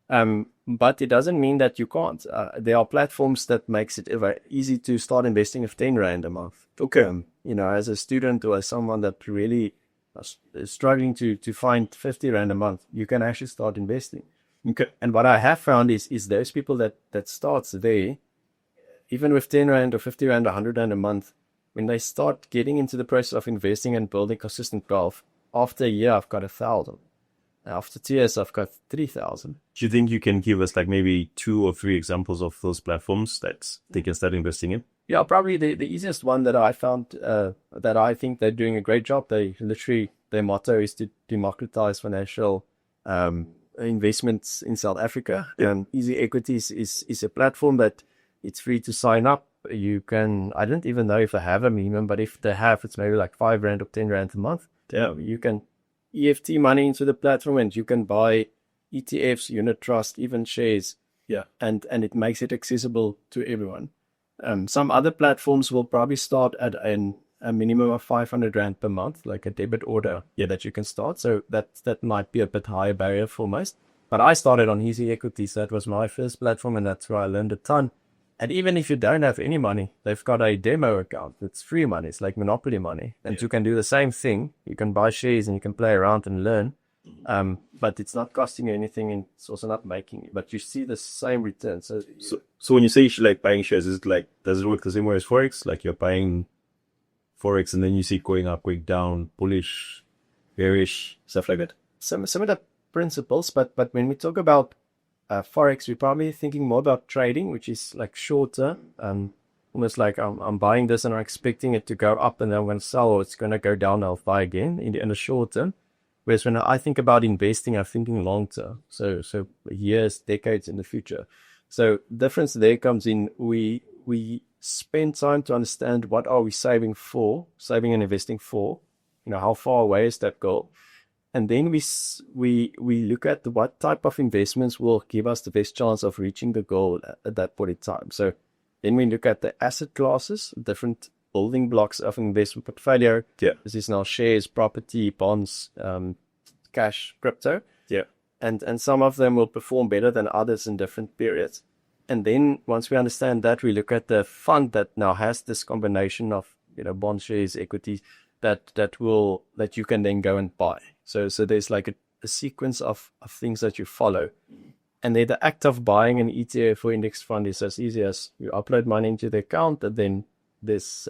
But it doesn't mean that you can't. There are platforms that makes it very easy to start investing with 10 Rand a month. Okay. As a student or as someone that really struggling to find 50 Rand a month, you can actually start investing. Okay. And what I have found is those people that starts there, even with 10 Rand or 50 Rand, 100 Rand a month, when they start getting into the process of investing and building consistent wealth, after a year, I've got 1,000. After 2 years, I've got 3,000. Do you think you can give us like maybe 2 or 3 examples of those platforms that they can start investing in? Yeah, probably the easiest one that I found that I think they're doing a great job. They literally, their motto is to democratize financial investments in South Africa. And Easy Equities is a platform that it's free to sign up. You can, I don't even know if they have a minimum, but if they have, it's maybe like 5 Rand or 10 Rand a month. Yeah. You can EFT money into the platform and you can buy ETFs, unit trust, even shares. Yeah. And it makes it accessible to everyone. Some other platforms will probably start at a minimum of 500 Rand per month, like a debit order that you can start. So that might be a bit higher barrier for most. But I started on Easy Equities. That was my first platform, and that's where I learned a ton. And even if you don't have any money, they've got a demo account. It's free money. It's like Monopoly money. And you can do the same thing. You can buy shares and you can play around and learn. But it's not costing you anything, and it's also not making you. But you see the same return. So when you say like buying shares, is it like, does it work the same way as Forex? Like you're buying Forex and then you see it going up, going down, bullish, bearish, stuff like that? Some of the principles, but when we talk about Forex, we're probably thinking more about trading, which is like shorter, almost like I'm buying this and I'm expecting it to go up and then I'm going to sell, or it's going to go down, I'll buy again in the short term. Whereas when I think about investing, I'm thinking long term, so years, decades in the future. So difference there comes in, we spend time to understand what are we saving and investing for, how far away is that goal. And then we look at what type of investments will give us the best chance of reaching the goal at that point in time. So then we look at the asset classes, different building blocks of an investment portfolio. Yeah. This is now shares, property, bonds, cash, crypto. Yeah. And some of them will perform better than others in different periods. And then once we understand that, we look at the fund that now has this combination of, bond, shares, equities that you can then go and buy. So there's like a sequence of things that you follow. And then the act of buying an ETF or index fund is as easy as you upload money into the account, and then there's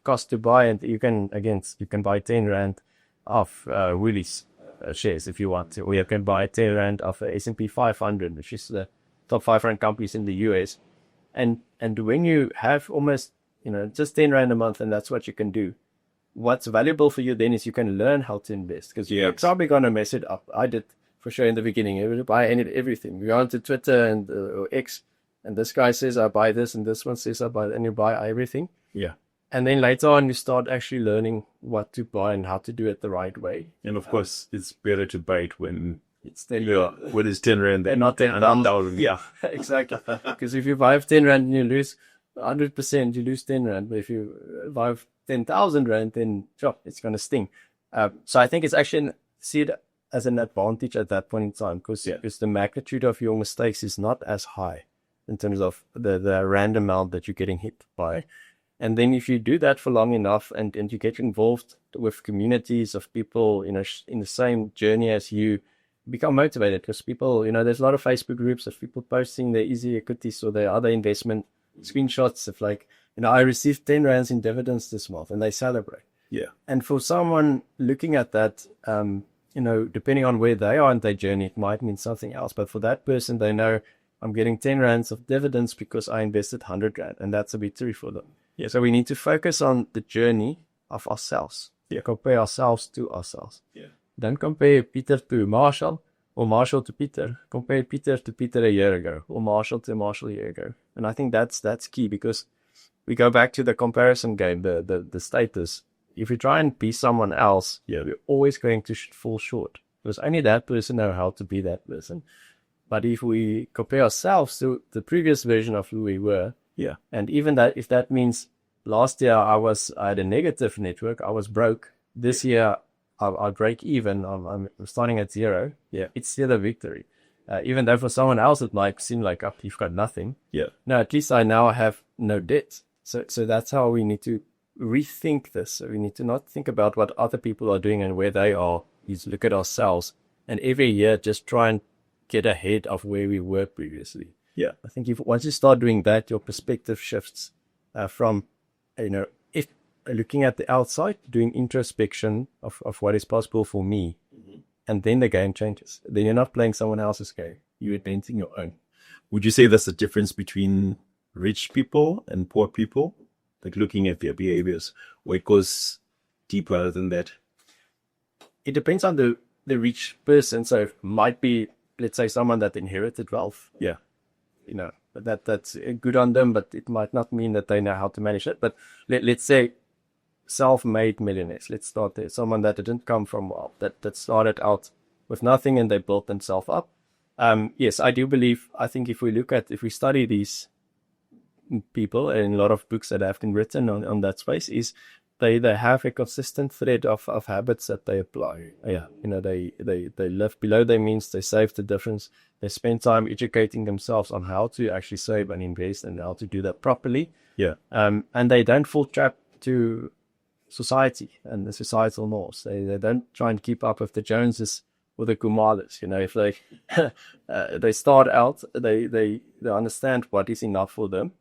cost to buy, and you can buy 10 Rand of Woolies shares if you want to, or you can buy 10 Rand of S&P 500, which is the top 500 companies in the US. And when you have almost, just 10 Rand a month, and that's what you can do, what's valuable for you then is you can learn how to invest, because you're probably going to mess it up. I did for sure in the beginning. I would buy everything. We go onto Twitter and or X, and this guy says I buy this, and this one says I buy, and you buy everything. Yeah. And then later on, you start actually learning what to buy and how to do it the right way. And of course, it's better to buy it when it's 10 when it's 10 Rand and not 10,000. Yeah, exactly. Because if you buy 10 Rand and you lose 100%, you lose 10 Rand. But if you buy 10,000 Rand, then sure, it's going to sting. So I think it's actually see it as an advantage at that point in time, because the magnitude of your mistakes is not as high in terms of the random amount that you're getting hit by. And then if you do that for long enough and you get involved with communities of people in the same journey as you, become motivated, because people, there's a lot of Facebook groups of people posting their Easy Equities or their other investment screenshots of like, I received 10 Rands in dividends this month, and they celebrate. Yeah. And for someone looking at that, depending on where they are in their journey, it might mean something else. But for that person, they know I'm getting 10 Rands of dividends because I invested 100 Rand, and that's a victory for them. Yeah. So we need to focus on the journey of ourselves. Yeah. Compare ourselves to ourselves. Yeah. Don't compare Peter to Marshall or Marshall to Peter. Compare Peter to Peter a year ago, or Marshall to Marshall a year ago. And I think that's key, because we go back to the comparison game, the status. If we try and be someone else, we're always going to fall short, because only that person knows how to be that person. But if we compare ourselves to the previous version of who we were, and even that, if that means last year I had a negative network, I was broke. This year I'll break even. I'm starting at zero. Yeah, it's still a victory. Even though for someone else it might seem like, you've got nothing. Yeah. No, at least I now have no debt. So that's how we need to rethink this. So we need to not think about what other people are doing and where they are. We need to look at ourselves, and every year just try and get ahead of where we were previously. Yeah. I think once you start doing that, your perspective shifts from, if looking at the outside, doing introspection of what is possible for me, and then the game changes. Then you're not playing someone else's game. You're inventing your own. Would you say that's the difference between rich people and poor people? Like looking at their behaviors, or it goes deeper than that? It depends on the rich person. So it might be, let's say, someone that inherited wealth. Yeah. That's good on them, but it might not mean that they know how to manage it. But let's say self-made millionaires. Let's start there. Someone that didn't come from wealth, that started out with nothing and they built themselves up. Yes, I do believe, I think if we study these people, and a lot of books that have been written on that space, is they have a consistent thread of habits that they apply. They live below their means, they save the difference, they spend time educating themselves on how to actually save and invest and how to do that properly. Yeah. And they don't fall trap to society and the societal norms. They don't try and keep up with the Joneses or the Kumalas. If they they start out, they understand what is enough for them,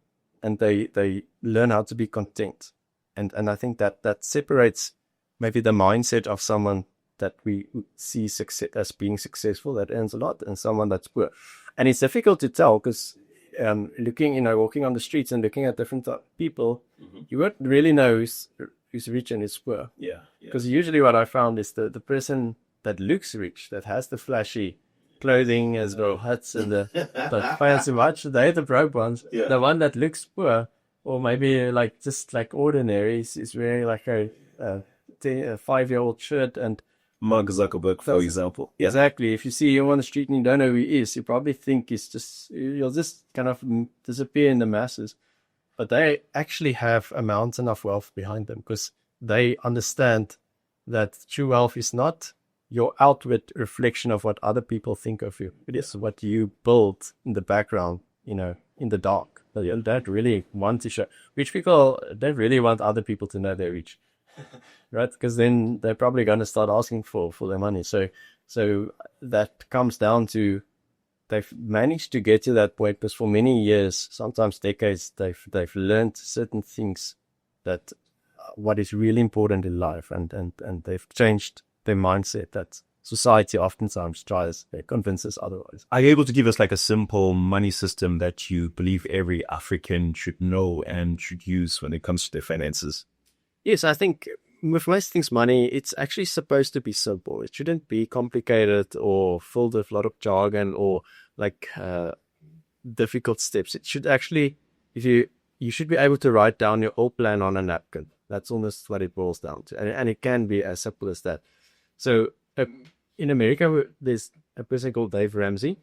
and they learn how to be content. And I think that separates maybe the mindset of someone that we see success as being successful, that earns a lot, and someone that's poor. And it's difficult to tell because walking on the streets and looking at different people, you won't really know who's rich and who's poor. Yeah. Because usually what I found is the person that looks rich, that has the flashy clothing as well, hats and the fancy watch, they're the broke ones. Yeah. The one that looks poor, or maybe just ordinary, is wearing like a 5-year-old shirt. And Mark Zuckerberg, for example. Yeah. Exactly. If you see him on the street and you don't know who he is, you probably think you'll just kind of disappear in the masses. But they actually have a mountain of wealth behind them, because they understand that true wealth is not your outward reflection of what other people think of you. It is what you build in the background, in the dark. They don't really want to show. Rich people don't really want other people to know they're rich, right? Because then they're probably going to start asking for their money. So that comes down to, they've managed to get to that point because for many years, sometimes decades, they've learned certain things, that what is really important in life, and they've changed their mindset that society oftentimes tries to convince us otherwise. Are you able to give us like a simple money system that you believe every African should know and should use when it comes to their finances? Yes, I think with most things, money, it's actually supposed to be simple. It shouldn't be complicated or filled with a lot of jargon or difficult steps. It should actually, you should be able to write down your whole plan on a napkin. That's almost what it boils down to. And it can be as simple as that. So in America, there's a person called Dave Ramsey.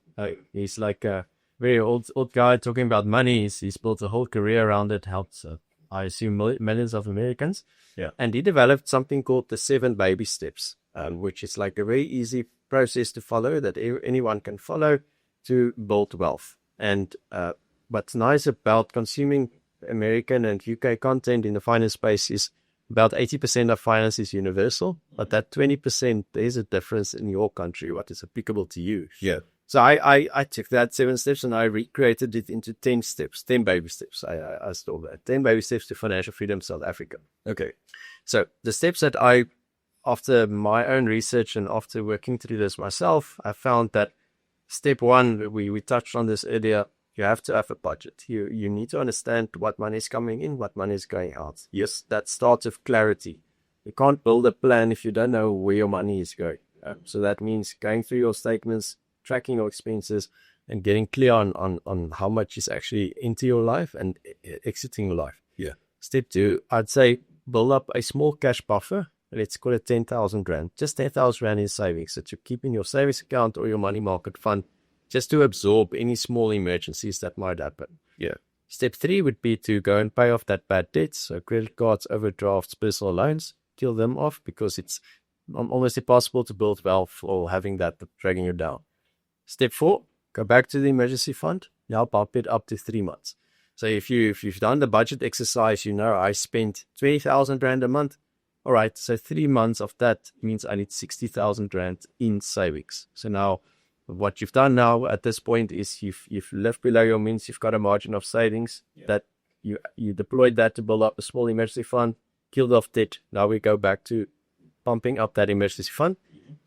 He's like a very old guy talking about money. He's built a whole career around it, helped, I assume, millions of Americans. Yeah. And he developed something called the 7 baby steps, which is like a very easy process to follow that anyone can follow to build wealth. And what's nice about consuming American and UK content in the finance space is about 80% of finance is universal, but that 20%, there's a difference in your country, what is applicable to you. Yeah. So I took that 7 steps and I recreated it into 10 steps, 10 baby steps. I stole that. 10 baby steps to financial freedom, South Africa. Okay. So the steps that after my own research and after working through this myself, I found that step 1, we touched on this earlier, you have to have a budget. You need to understand what money is coming in, what money is going out. Yes, that starts with clarity. You can't build a plan if you don't know where your money is going. So that means going through your statements, tracking your expenses, and getting clear on how much is actually into your life and exiting your life. Yeah. Step 2, I'd say build up a small cash buffer. Let's call it 10,000 Rand. Just 10,000 Rand in savings that you keep in your savings account or your money market fund, just to absorb any small emergencies that might happen. Yeah. Step 3 would be to go and pay off that bad debt. So credit cards, overdrafts, personal loans, kill them off, because it's almost impossible to build wealth or having that dragging you down. Step 4, go back to the emergency fund. Now bump it up to 3 months. So if you've done the budget exercise, I spent 20,000 Rand a month. All right, so 3 months of that means I need 60,000 Rand in savings. So now what you've done now at this point is you've lived below your means. You've got a margin of savings that you deployed that to build up a small emergency fund, killed off debt. Now we go back to pumping up that emergency fund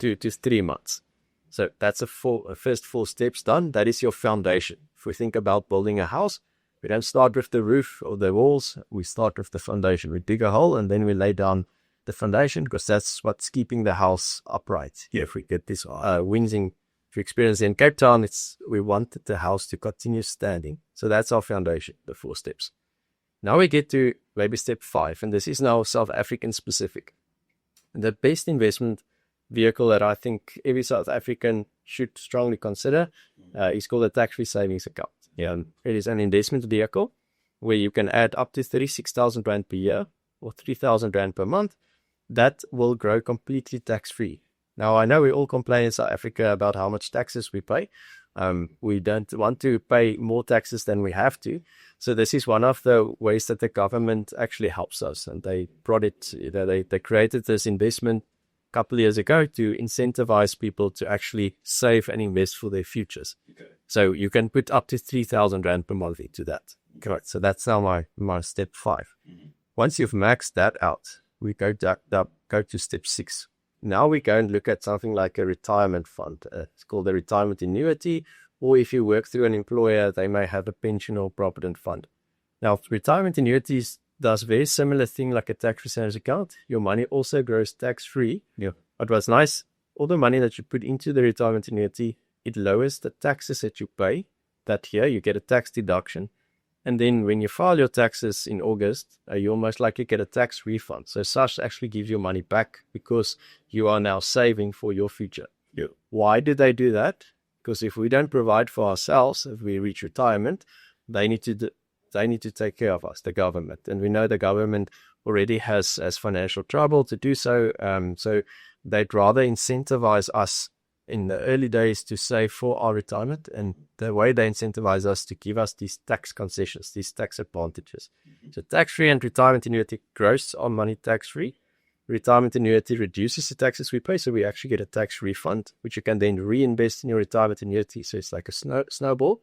to 3 months. So that's a first 4 steps done. That is your foundation. If we think about building a house, we don't start with the roof or the walls. We start with the foundation. We dig a hole and then we lay down the foundation because that's what's keeping the house upright. If we get this winds if you experience in Cape Town, we wanted the house to continue standing. So that's our foundation, the 4 steps. Now we get to maybe step 5, and this is now South African specific. The best investment vehicle that I think every South African should strongly consider is called a tax-free savings account. It is an investment vehicle where you can add up to 36,000 Rand per year or 3,000 Rand per month. That will grow completely tax-free. Now, I know we all complain in South Africa about how much taxes we pay. We don't want to pay more taxes than we have to. So this is one of the ways that the government actually helps us. And they brought it, they created this investment a couple of years ago to incentivize people to actually save and invest for their futures. Okay. So you can put up to 3,000 Rand per month into that. Correct. So that's now my step 5. Mm-hmm. Once you've maxed that out, we go to step 6. Now we go and look at something like a retirement fund. It's called a retirement annuity, or if you work through an employer, they may have a pension or provident fund. Now, retirement annuities does very similar thing like a tax-free savings account. Your money also grows tax-free. Yeah. But what's nice, all the money that you put into the retirement annuity, it lowers the taxes that you pay. That year, you get a tax deduction. And then when you file your taxes in August, you'll most likely get a tax refund. So SARS actually gives your money back because you are now saving for your future. Yeah. Why do they do that? Because if we don't provide for ourselves, if we reach retirement, they need to take care of us, the government. And we know the government already has financial trouble to do so. So they'd rather incentivize us in the early days to save for our retirement, and the way they incentivize us to give us these tax concessions, these tax advantages. Mm-hmm. So tax-free and retirement annuity grows our money tax-free. Retirement annuity reduces the taxes we pay, so we actually get a tax refund, which you can then reinvest in your retirement annuity. So it's like a snowball.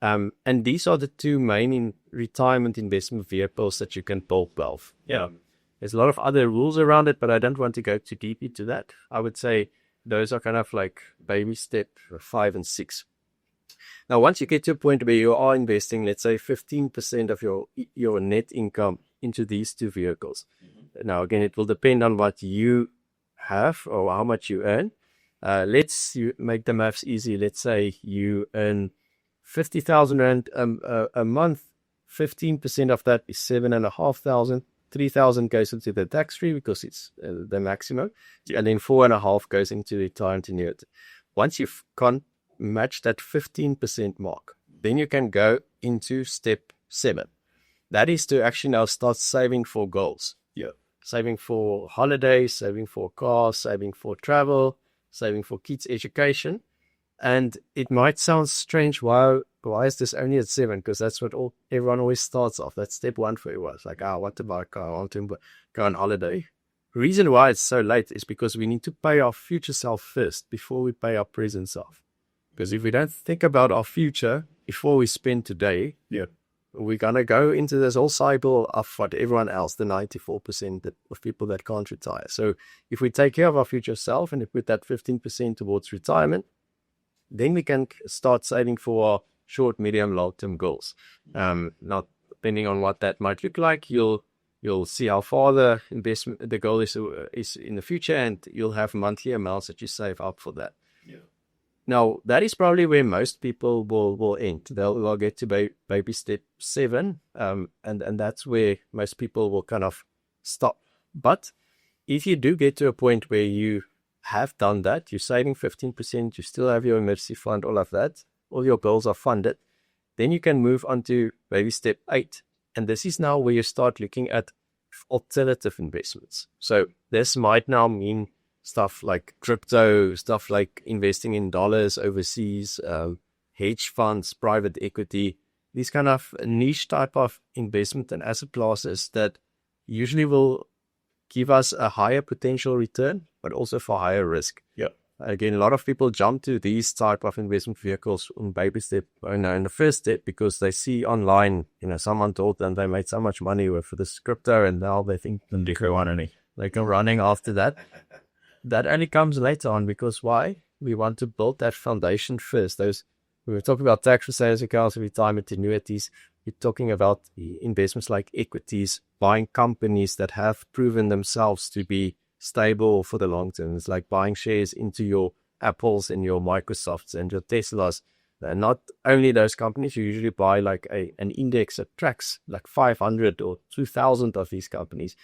And these are the 2 main retirement investment vehicles that you can build wealth. Yeah. There's a lot of other rules around it, but I don't want to go too deep into that. I would say those are kind of like baby step 5 and 6. Now, once you get to a point where you are investing, let's say 15% of your net income into these 2 vehicles. Mm-hmm. Now, again, it will depend on what you have or how much you earn. Let's make the maths easy. Let's say you earn 50,000 Rand a month. 15% of that is 7,500. 3,000 goes into the tax-free because it's the maximum, and then 4.5 goes into the retirement annuity. Once you've matched that 15% mark, then you can go into step 7. That is to actually now start saving for goals. Yeah. Saving for holidays, saving for cars, saving for travel, saving for kids' education. And it might sound strange, why is this only at 7? Because that's what everyone always starts off. That's step 1 for everyone. It's like, I want to buy a car, I want to go on holiday. The reason why it's so late is because we need to pay our future self first before we pay our present self. Because if we don't think about our future before we spend today, we're going to go into this whole cycle of what everyone else, the 94% of people that can't retire. So if we take care of our future self and we put that 15% towards retirement, then we can start saving for our short, medium, long-term goals. Now, depending on what that might look like, you'll see how far the goal is in the future, and you'll have monthly amounts that you save up for that. Yeah. Now, that is probably where most people will end. They'll get to baby step 7, and that's where most people will kind of stop. But if you do get to a point where you have done that, you're saving 15%, you still have your emergency fund, all of that, all your goals are funded, then you can move on to maybe step 8. And this is now where you start looking at alternative investments. So this might now mean stuff like crypto, stuff like investing in dollars overseas, hedge funds, private equity. these kind of niche type of investment and asset classes that usually will give us a higher potential return, but also for higher risk. Yeah. Again, a lot of people jump to these type of investment vehicles in baby step, in the first step, because they see online, someone told them they made so much money with this crypto, and now they think they go running after that. That only comes later on, because why? We want to build that foundation first. We were talking about tax-free savings accounts, retirement annuities. We're talking about investments like equities, buying companies that have proven themselves to be stable for the long term. It's like buying shares into your Apples and your Microsofts and your Teslas. And not only those companies, you usually buy like an index that tracks like 500 or 2,000 of these companies.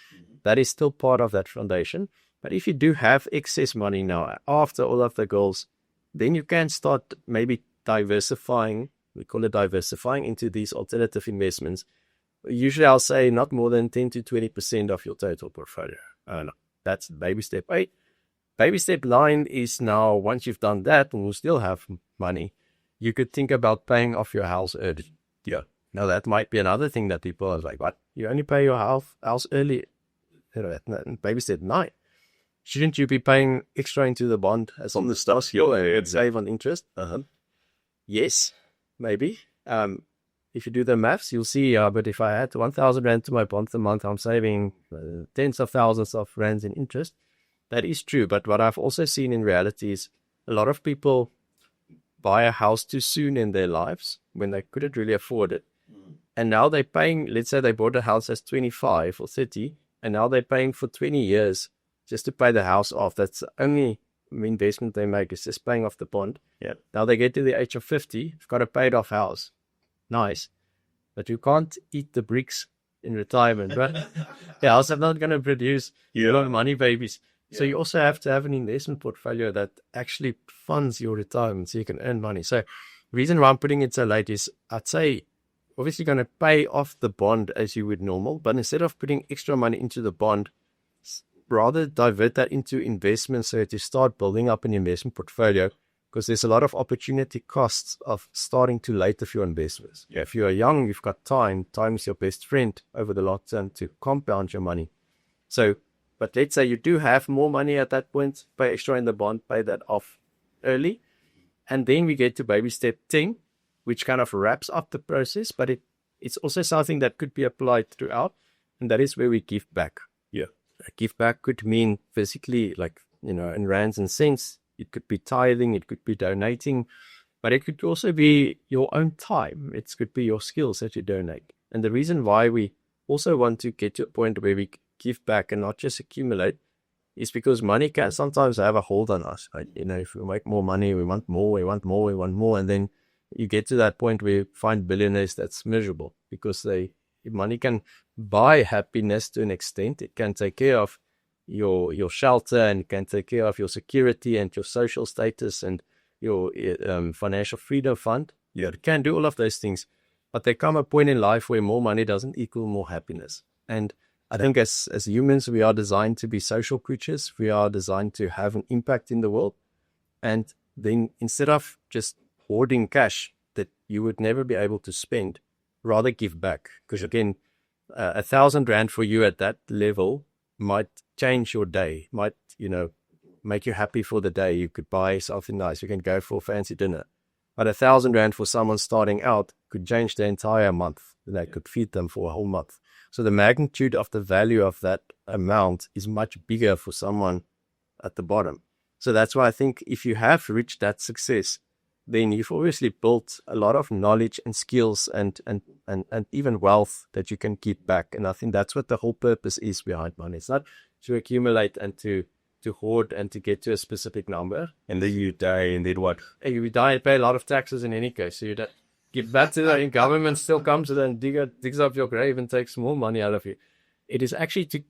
That is still part of that foundation. But if you do have excess money now, after all of the goals, then you can start maybe diversifying. We call it diversifying into these alternative investments. Usually I'll say not more than 10 to 20% of your total portfolio. That's baby step 8. Baby step 9 is now, once you've done that and you still have money, you could think about paying off your house early. Yeah. Now that might be another thing that people are like, what? You only pay your house early? Baby step 9. Shouldn't you be paying extra into the bond as on the stuff? Save on interest? Yes, maybe. If you do the maths, you'll see, but if I add 1,000 rand to my bond a month, I'm saving tens of thousands of rands in interest. That is true. But what I've also seen in reality is a lot of people buy a house too soon in their lives when they couldn't really afford it. And now they're paying, let's say they bought a house as 25 or 30, and now they're paying for 20 years just to pay the house off. That's the only investment they make, is just paying off the bond. Yeah. Now they get to the age of 50, you've got a paid off house. Nice. But you can't eat the bricks in retirement, right? The house is not going to produce money babies. So you also have to have an investment portfolio that actually funds your retirement so you can earn money. So the reason why I'm putting it so late is, I'd say, obviously going to pay off the bond as you would normal, but instead of putting extra money into the bond, rather divert that into investments so to start building up an investment portfolio, because there's a lot of opportunity costs of starting too late with your investments. Yeah. If you are young, you've got time. Time is your best friend over the long term to compound your money. So, but let's say you do have more money at that point, pay extra in the bond, pay that off early. And then we get to baby step 10, which kind of wraps up the process, but it's also something that could be applied throughout. And that is where we give back. Yeah. Give back could mean physically, like, in rands and cents. It could be tithing, it could be donating, but it could also be your own time. It could be your skills that you donate. And the reason why we also want to get to a point where we give back and not just accumulate is because money can sometimes have a hold on us. Right? If we make more money, we want more, we want more, we want more. And then you get to that point where you find billionaires that's miserable because money can buy happiness to an extent. It can take care of your shelter, and it can take care of your security and your social status and your financial freedom fund. Yeah. It can do all of those things, but there come a point in life where more money doesn't equal more happiness. And I think as humans, we are designed to be social creatures. We are designed to have an impact in the world. And then instead of just hoarding cash that you would never be able to spend, rather give back. Because again, 1,000 rand for you at that level might change your day, might, make you happy for the day. You could buy something nice. You can go for a fancy dinner. But 1,000 rand for someone starting out could change the entire month. They could feed them for a whole month. So the magnitude of the value of that amount is much bigger for someone at the bottom. So that's why I think if you have reached that success, then you've obviously built a lot of knowledge and skills and even wealth that you can keep back. And I think that's what the whole purpose is behind money. It's not to accumulate and to hoard and to get to a specific number. And then you die, and then what? And you die and pay a lot of taxes in any case. So you give back to the government, still comes and digs up your grave and takes more money out of you. It is actually to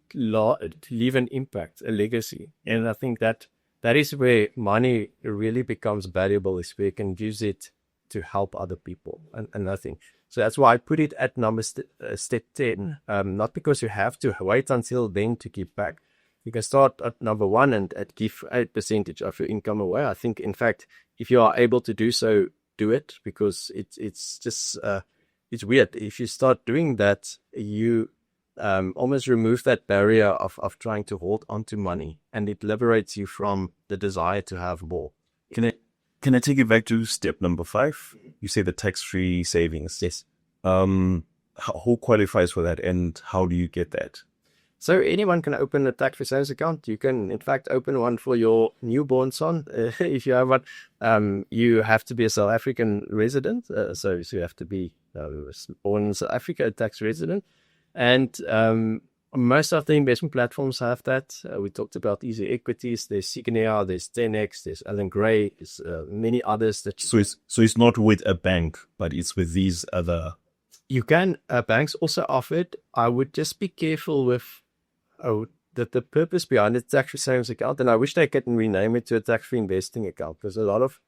leave an impact, a legacy. And I think that is where money really becomes valuable, is where you can use it to help other people and nothing. So that's why I put it at number step 10. Not because you have to wait until then to give back. You can start at number 1 and give a percentage of your income away. I think, in fact, if you are able to do so, do it, because it's just it's weird. If you start doing that, you almost remove that barrier of trying to hold onto money, and it liberates you from the desire to have more. Can I take you back to step number 5? You say the tax-free savings. Yes. Who qualifies for that, and how do you get that? So anyone can open a tax-free savings account. You can, in fact, open one for your newborn son if you have one. You have to be a South African resident, so you have to be born in South Africa, a tax resident. And most of the investment platforms have that. We talked about Easy Equities. There's Signia, there's 10X, there's Alan Gray, there's many others. So it's not with a bank, but it's with these other. You can. Banks also offer it. I would just be careful with the purpose behind a tax-free savings account, and I wish they could rename it to a tax-free investing account, because a lot of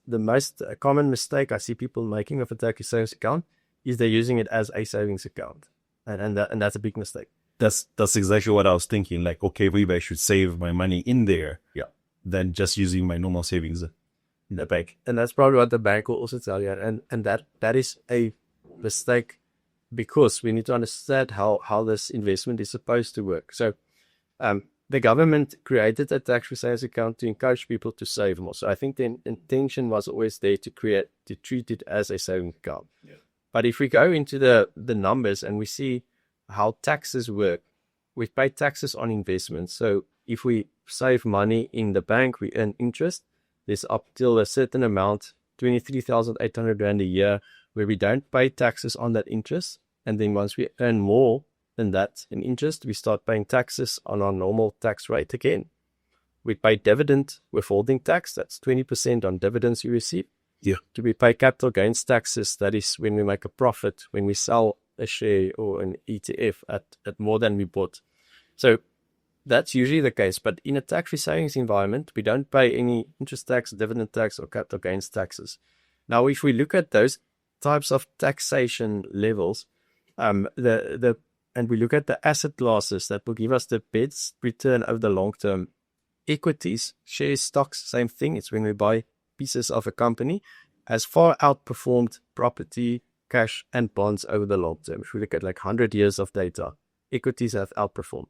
the most common mistake I see people making of a tax-free savings account is they're using it as a savings account, and that's a big mistake. That's exactly what I was thinking. Like, okay, maybe I should save my money in there, than just using my normal savings in the bank. And that's probably what the bank will also tell you, and that is a mistake, because we need to understand how this investment is supposed to work. So the government created a tax-free savings account to encourage people to save more. So I think the intention was always there to treat it as a savings account. Yeah. But if we go into the numbers and we see how taxes work, we pay taxes on investments. So if we save money in the bank, we earn interest. There's up till a certain amount, 23,800 Rand a year, where we don't pay taxes on that interest. And then once we earn more than that in interest, we start paying taxes on our normal tax rate again. We pay dividend withholding tax, that's 20% on dividends you receive. Yeah. Do we pay capital gains taxes? That is when we make a profit, when we sell a share or an ETF at more than we bought. So that's usually the case. But in a tax-free savings environment, we don't pay any interest tax, dividend tax, or capital gains taxes. Now, if we look at those types of taxation levels, and we look at the asset classes that will give us the best return over the long term. Equities, shares, stocks, same thing. It's when we buy pieces of a company, has far outperformed property, cash, and bonds over the long term. If we look at like 100 years of data, equities have outperformed.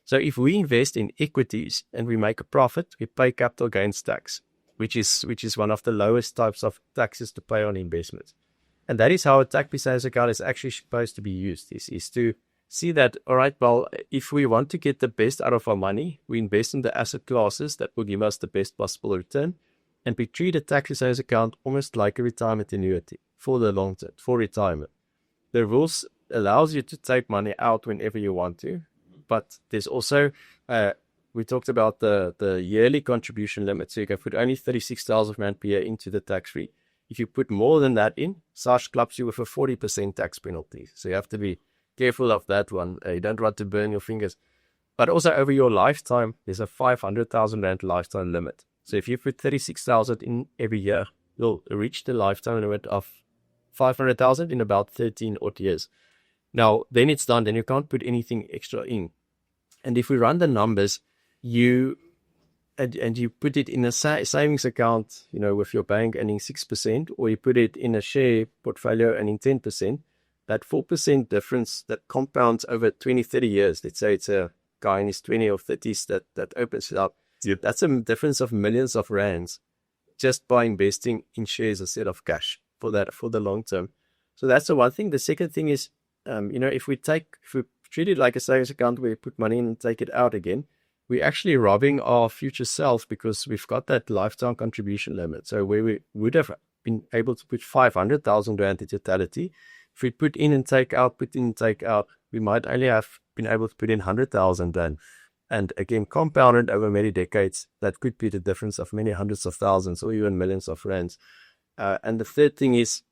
So if we invest in equities and we make a profit, we pay capital gains tax, which is one of the lowest types of taxes to pay on investments. And that is how a tax-free savings account is actually supposed to be used, is to see that, all right, well, if we want to get the best out of our money, we invest in the asset classes that will give us the best possible return, and we treat a tax-free savings account almost like a retirement annuity for the long term, for retirement. The rules allows you to take money out whenever you want to, but there's also, we talked about the yearly contribution limit, so you can put only 36,000 Rand per year into the tax-free. If you put more than that in, SARS clubs you with a 40% tax penalty. So you have to be careful of that one. You don't want to burn your fingers. But also over your lifetime, there's a 500,000 Rand lifetime limit. So if you put 36,000 in every year, you'll reach the lifetime limit of 500,000 in about 13 odd years. Now, then it's done. Then you can't put anything extra in. And if we run the numbers, you put it in a savings account, with your bank earning 6%, or you put it in a share portfolio earning 10%, that 4% difference that compounds over 20, 30 years, let's say it's a guy in his 20 or 30s that opens it up. Yep. That's a difference of millions of rands just by investing in shares instead of cash for the long term. So that's the one thing. The second thing is, if we treat it like a savings account where we put money in and take it out again, we're actually robbing our future self, because we've got that lifetime contribution limit. So where we would have been able to put 500,000 Rand in totality, if we put in and take out, we might only have been able to put in 100,000 Rand. And again, compounded over many decades, that could be the difference of many hundreds of thousands or even millions of rands. And the third thing is,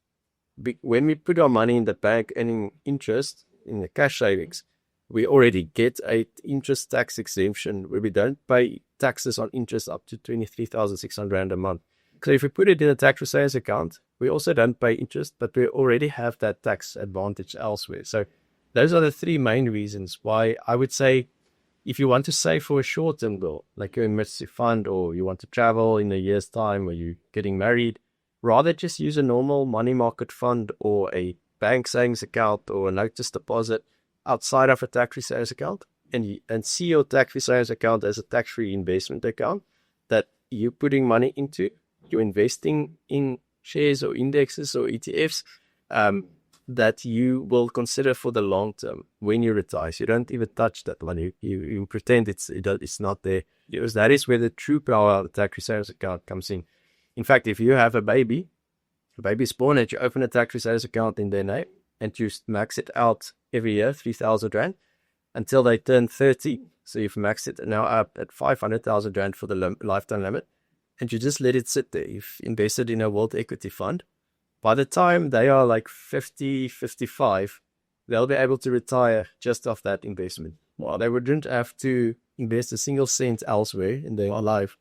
when we put our money in the bank earning interest in the cash savings, we already get a interest tax exemption where we don't pay taxes on interest up to 23,600 Rand a month. So if we put it in a tax-free savings account, we also don't pay interest, but we already have that tax advantage elsewhere. So those are the three main reasons why I would say, if you want to save for a short-term goal, like your emergency fund, or you want to travel in a year's time, or you're getting married, rather just use a normal money market fund or a bank savings account or a notice deposit outside of a tax-free savings account, and see your tax-free savings account as a tax-free investment account that you're putting money into, you're investing in shares or indexes or ETFs, that you will consider for the long term when you retire. So you don't even touch that money. You pretend it's not there. Because that is where the true power of the tax-free savings account comes in. In fact, if you have a baby's born, and you open a tax-free savings account in their name, and you max it out every year, 3,000 Rand, until they turn 30. So you've maxed it now up at 500,000 Rand for the lifetime limit, and you just let it sit there. You've invested in a world equity fund. By the time they are like 50, 55, they'll be able to retire just off that investment. Well, they wouldn't have to invest a single cent elsewhere in their life.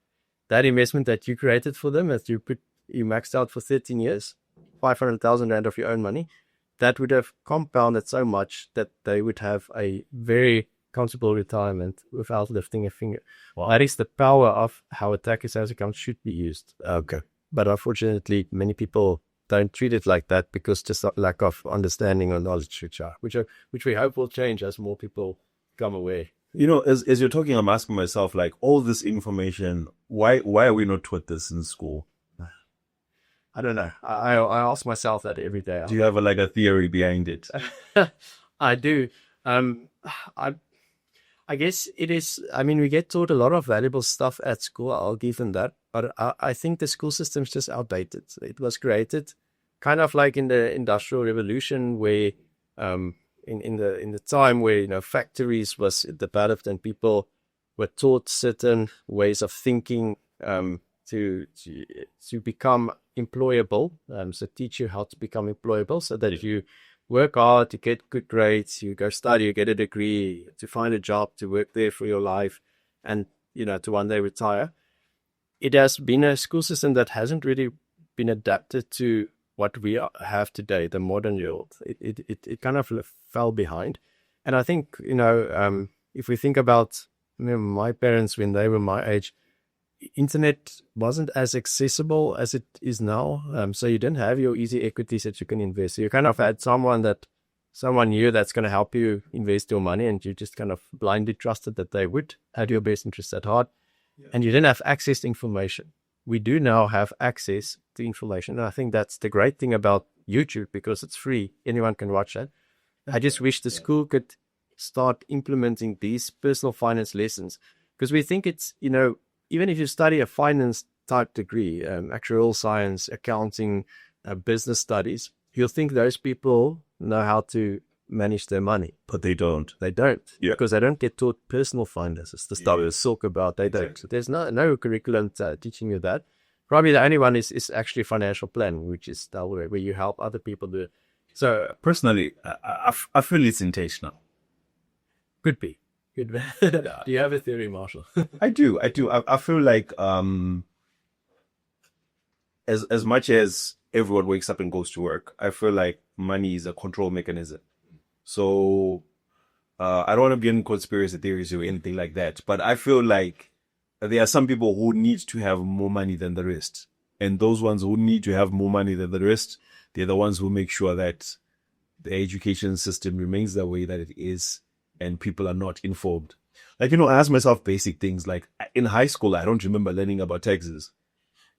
That investment that you created for them, that you maxed out for 13 years, 500,000 Rand of your own money, that would have compounded so much that they would have a very comfortable retirement without lifting a finger. Well, that is the power of how a tax savings account should be used. Okay. But unfortunately, many people don't treat it like that because just lack of understanding or knowledge, which we hope will change as more people become aware. You know, as you're talking, I'm asking myself, like, all this information, why are we not taught this in school? I don't know. I ask myself that every day. Do you have a theory behind it? I do. I guess it is. I mean, we get taught a lot of valuable stuff at school. I'll give them that. But I think the school system is just outdated. It was created kind of like in the Industrial Revolution, where in the time where factories was developed and people were taught certain ways of thinking to become employable. So teach you how to become employable, so that you work hard to get good grades, you go study, you get a degree, to find a job, to work there for your life, and to one day retire. It has been a school system that hasn't really been adapted to what we have today, the modern world. It kind of fell behind. And I think, if we think about my parents when they were my age, internet wasn't as accessible as it is now. So you didn't have your easy equities that you can invest. So you kind of had someone new that's going to help you invest your money, and you just kind of blindly trusted that they would have your best interests at heart. Yeah. And you didn't have access to information. We do now have access to information. And I think that's the great thing about YouTube, because it's free. Anyone can watch it. I just wish the school could start implementing these personal finance lessons, because we think it's, even if you study a finance type degree, actuarial science, accounting, business studies, you'll think those people know how to manage their money. But they don't. They don't. Yeah. Because they don't get taught personal finances, the stuff with silk about. They don't. So there's no curriculum teaching you that. Probably the only one is actually financial planning, which is where you help other people do it. So personally, I feel it's intentional. Could be. Do you have a theory, Marshall? I do. I feel like as much as everyone wakes up and goes to work, I feel like money is a control mechanism. So I don't want to be in conspiracy theories or anything like that, but I feel like there are some people who need to have more money than the rest. And those ones who need to have more money than the rest, they're the ones who make sure that the education system remains the way that it is and people are not informed. Like, I ask myself basic things. Like, in high school, I don't remember learning about taxes.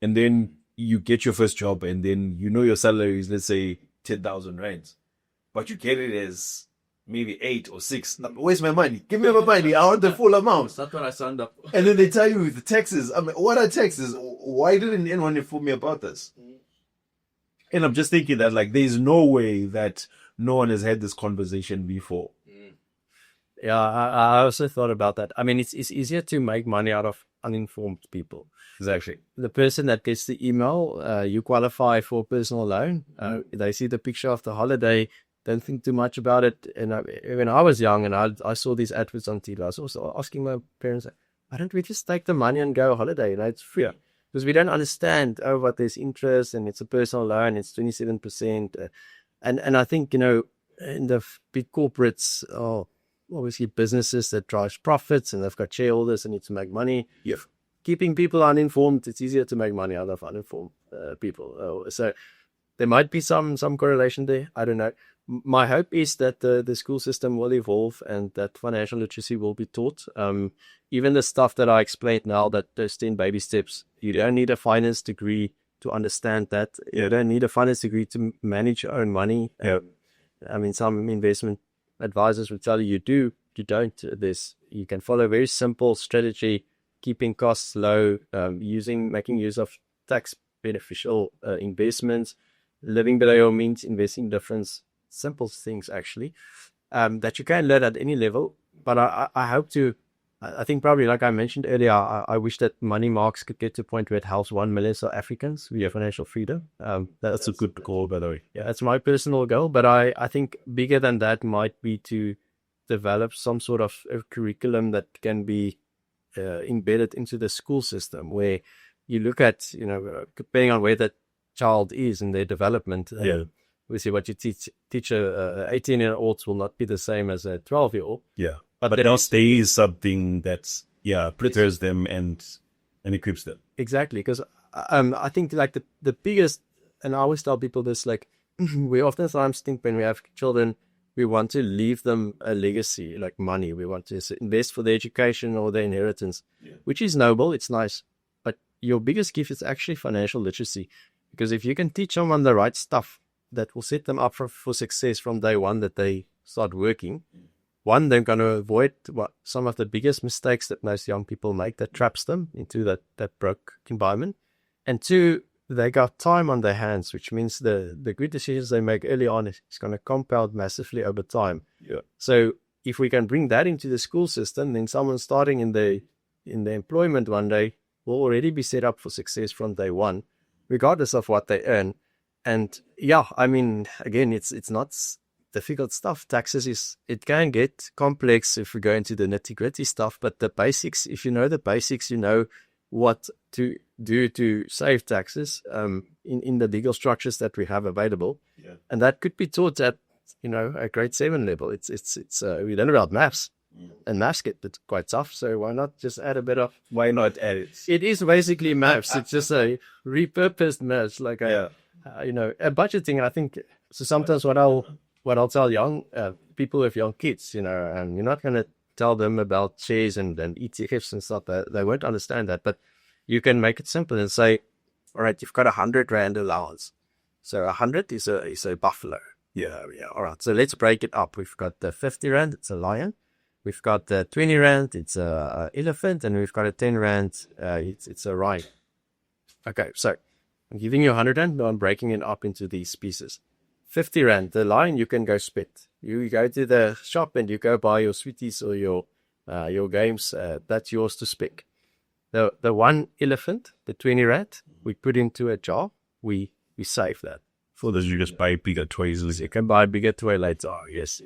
And then you get your first job, and then your salary is, let's say, 10,000 Rands. But you get it as maybe 8 or 6. Where's my money? Give me my money. I want the full amount. That's what I signed up for. And then they tell you the taxes. I mean, what are taxes? Why didn't anyone inform me about this? And I'm just thinking that, like, there's no way that no one has had this conversation before. Yeah, I also thought about that. I mean, it's easier to make money out of uninformed people. Exactly. The person that gets the email, you qualify for a personal loan. They see the picture of the holiday, don't think too much about it. And when I was young and I saw these adverts on TV, I was also asking my parents, why don't we just take the money and go on holiday? It's free. Because we don't understand, but there's interest and it's a personal loan, it's 27%. And I think, in the big corporates, obviously businesses that drives profits and they've got shareholders that need to make money. Yeah. Keeping people uninformed, it's easier to make money out of uninformed people. So there might be some correlation there. I don't know. My hope is that the school system will evolve and that financial literacy will be taught. Even the stuff that I explained now, that those 10 baby steps, you don't need a finance degree to understand that. You don't need a finance degree to manage your own money. I mean, some investment advisors will tell you do, you don't. You can follow a very simple strategy, keeping costs low, making use of tax beneficial investments, living below your means, investing difference, simple things actually, that you can learn at any level. But I hope to, I think probably like I mentioned earlier, I wish that Money Marx could get to a point where it helps 1 million South Africans via financial freedom. That's a good goal, by the way. Yeah, that's my personal goal. But I think bigger than that might be to develop some sort of a curriculum that can be embedded into the school system, where you look at, depending on where that child is in their development. Obviously, what you teach a 18-year-old will not be the same as a 12-year-old. Yeah. But there is something that's, prepares them and equips them. Exactly. Because I think like the biggest, and I always tell people this, like we oftentimes think when we have children, we want to leave them a legacy, like money. We want to invest for their education or their inheritance, which is noble. It's nice. But your biggest gift is actually financial literacy. Because if you can teach someone the right stuff, that will set them up for success from day one that they start working. One, they're going to avoid some of the biggest mistakes that most young people make that traps them into that broke environment. And two, they got time on their hands, which means the good decisions they make early on is going to compound massively over time. Yeah. So if we can bring that into the school system, then someone starting in the employment one day will already be set up for success from day one, regardless of what they earn. And I mean, again, it's not difficult stuff. Taxes it can get complex if we go into the nitty gritty stuff, but the basics, if you know the basics, you know what to do to save taxes in the legal structures that we have available. Yeah. And that could be taught at, a grade 7 level. It's we learn about maths. And maths get quite tough, so why not just add a bit of... Why not add it? It is basically maths. It's just a repurposed maths, like a budgeting. I think so. Sometimes what I'll tell young people with young kids, and you're not going to tell them about shares and ETFs and stuff. They won't understand that. But you can make it simple and say, all right, you've got 100 Rand allowance. So 100 is a buffalo. Yeah. All right. So let's break it up. We've got the 50 Rand. It's a lion. We've got the 20 Rand. It's a elephant. And we've got a 10 Rand. It's a rhino. Okay. So I'm giving you 100 Rand. But I'm breaking it up into these pieces. 50 Rand. The lion you can go spit. You go to the shop and you go buy your sweeties or your games. That's yours to pick. The one elephant, the 20 Rand, we put into a jar. We save that. For those you just buy bigger toys. You can buy a bigger toy later. Oh, yes.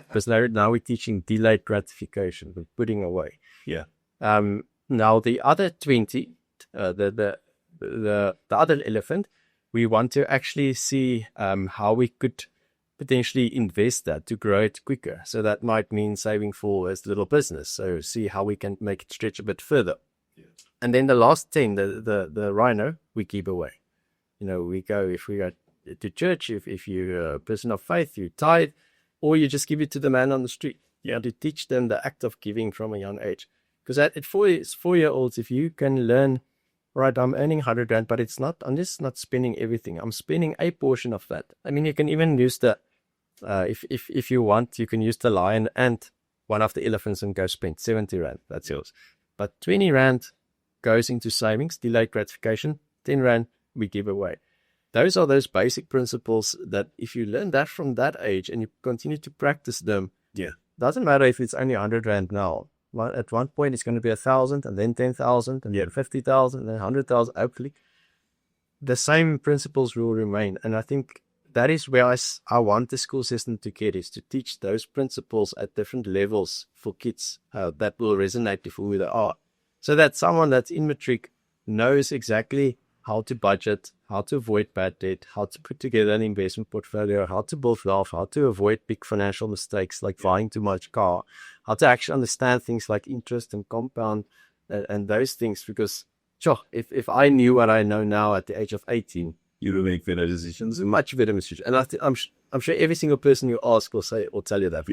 Because now we're teaching delayed gratification. We're putting away. Yeah. Now the other 20, the other elephant, we want to actually see how we could potentially invest that to grow it quicker. So that might mean saving for a little business. So see how we can make it stretch a bit further. Yeah. And then the last 10, the rhino, we keep away. We go, if we go to church, if you're a person of faith, you tithe, or you just give it to the man on the street. Yeah, to teach them the act of giving from a young age. Because at 4-year-olds, if you can learn, right, I'm earning 100 Rand, but I'm just not spending everything. I'm spending a portion of that. I mean, you can even use if you want, you can use the lion and one of the elephants and go spend 70 Rand. That's yours. But 20 Rand goes into savings, delayed gratification. 10 Rand we give away. Those are those basic principles that if you learn that from that age and you continue to practice them, doesn't matter if it's only 100 Rand now. At one point, it's going to be 1,000 and then 10,000 and then 50,000 and then 100,000, hopefully. The same principles will remain. And I think that is where I want the school system to get, is to teach those principles at different levels for kids that will resonate with who they are. So that someone that's in matric knows exactly how to budget, how to avoid bad debt, how to put together an investment portfolio, how to build wealth, how to avoid big financial mistakes like buying too much car, how to actually understand things like interest and compound and those things. Because, sure, if I knew what I know now at the age of 18, you will make better decisions. Much better decisions. And I'm sure every single person you ask will tell you that.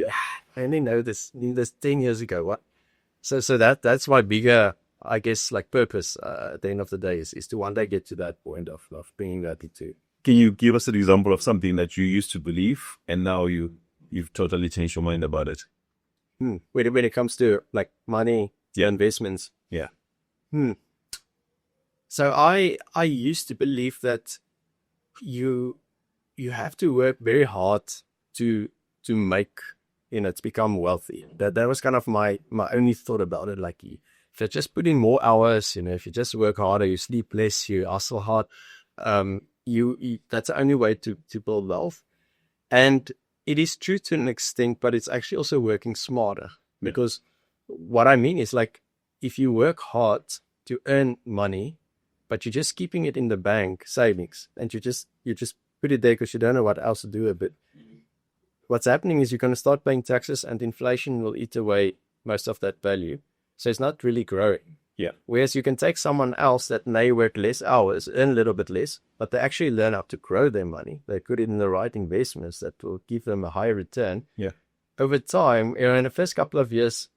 I only knew this 10 years ago. What? So that's my bigger, I guess, like purpose at the end of the day is to one day get to that point of bringing that into. Can you give us an example of something that you used to believe and now you've totally changed your mind about it? When it comes to like money, investments. Yeah. So I used to believe that you have to work very hard to make, to become wealthy. That was kind of my only thought about it. Like if you just put in more hours, if you just work harder, you sleep less, you hustle hard, you that's the only way to build wealth. And it is true to an extent, but it's actually also working smarter. Because what I mean is, like, if you work hard to earn money, but you're just keeping it in the bank savings, and you just put it there because you don't know what else to do with it, what's happening is you're going to start paying taxes, and inflation will eat away most of that value. So it's not really growing. Yeah. Whereas you can take someone else that may work less hours, earn a little bit less, but they actually learn how to grow their money. They put it in the right investments that will give them a higher return. Yeah. Over time, in the first couple of years,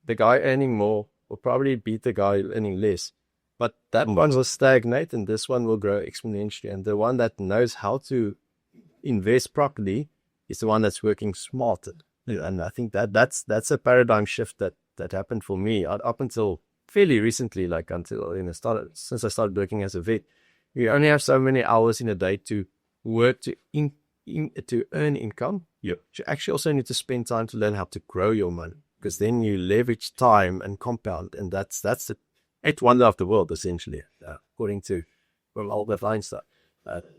the guy earning more will probably beat the guy earning less. But that one will stagnate and this one will grow exponentially. And the one that knows how to invest properly is the one that's working smarter. Yeah. And I think that's a paradigm shift that happened for me up until fairly recently, like until since I started working as a vet. You only have so many hours in a day to work to earn income. Yeah. You actually also need to spend time to learn how to grow your money, because then you leverage time and compound, and that's the eighth wonder of the world, essentially, according to Albert Einstein.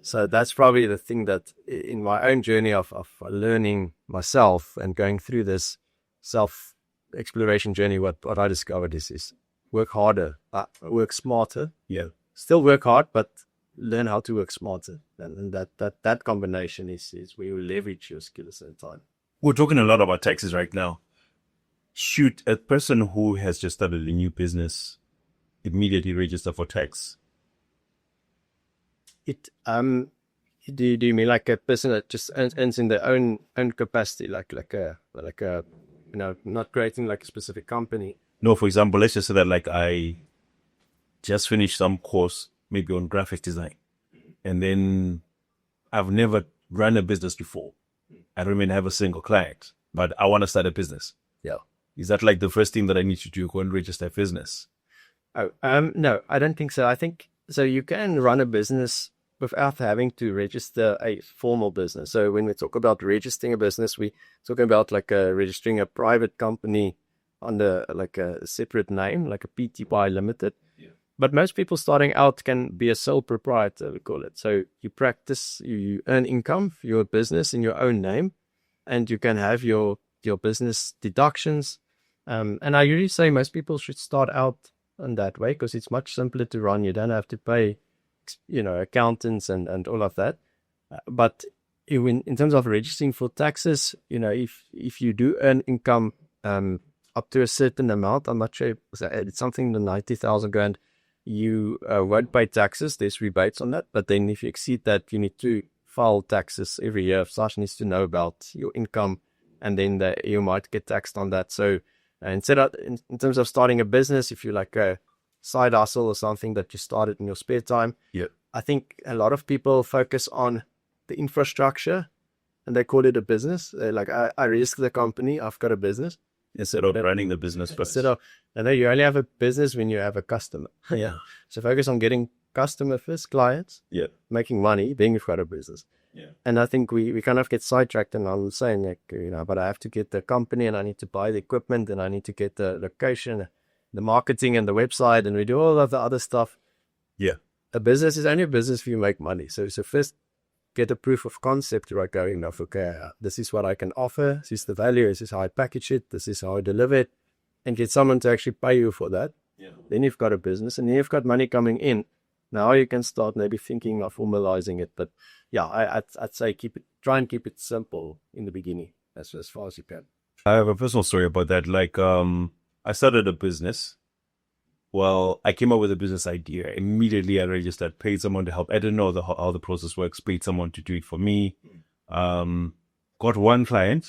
So that's probably the thing that in my own journey of learning myself and going through this self-exploration journey, what I discovered is work harder, work smarter. Yeah. Still work hard, but learn how to work smarter. And that combination is where you leverage your skills and time. We're talking a lot about taxes right now. Should a person who has just started a new business immediately register for tax? Do you mean like a person that just earns in their own capacity, like a not creating like a specific company? No, for example, let's just say that like I just finished some course, maybe on graphic design, and then I've never run a business before. I don't even have a single client, but I want to start a business. Yeah. Is that like the first thing that I need to do, go and register a business? Oh, no, I don't think so. I think so. You can run a business without having to register a formal business. So when we talk about registering a business, we talking about like registering a private company under like a separate name, like a PTY Limited. Yeah. But most people starting out can be a sole proprietor, we call it. So you practice, you earn income for your business in your own name, and you can have your business deductions. And I usually say most people should start out in that way because it's much simpler to run. You don't have to pay, accountants and all of that. But in terms of registering for taxes, if you do earn income up to a certain amount, I'm not sure, it's something the 90,000 grand, you won't pay taxes. There's rebates on that. But then if you exceed that, you need to file taxes every year. SARS needs to know about your income, and then you might get taxed on that. So instead of, in terms of starting a business, if you like a side hustle or something that you started in your spare time, yeah, I think a lot of people focus on the infrastructure and they call it a business. They're like, I risk the company, I've got a business. Instead of running the business first. And then you only have a business when you have a customer. Yeah. So focus on getting customer first, clients, yeah, making money, being you've got a business. Yeah. And I think we kind of get sidetracked, and I'm saying like, but I have to get the company and I need to buy the equipment and I need to get the location, the marketing and the website, and we do all of the other stuff. Yeah. A business is only a business if you make money. So first get a proof of concept, right? Going off, okay, this is what I can offer. This is the value. This is how I package it. This is how I deliver it, and get someone to actually pay you for that. Yeah. Then you've got a business, and then you've got money coming in. Now you can start maybe thinking of formalizing it. But yeah, I'd say try and keep it simple in the beginning as far as you can. I have a personal story about that. Like, I started a business. Well, I came up with a business idea. Immediately I registered, paid someone to help. I didn't know how the process works. Paid someone to do it for me. got one client,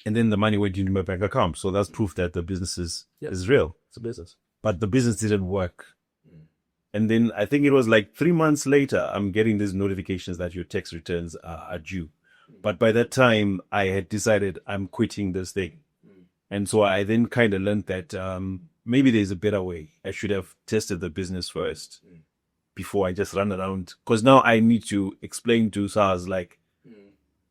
and then the money went into my bank account. So that's proof that the business is real. It's a business. But the business didn't work. And then I think it was like 3 months later, I'm getting these notifications that your tax returns are due. But by that time, I had decided I'm quitting this thing. And so I then kind of learned that maybe there's a better way. I should have tested the business first before I just run around. Because now I need to explain to SARS, like,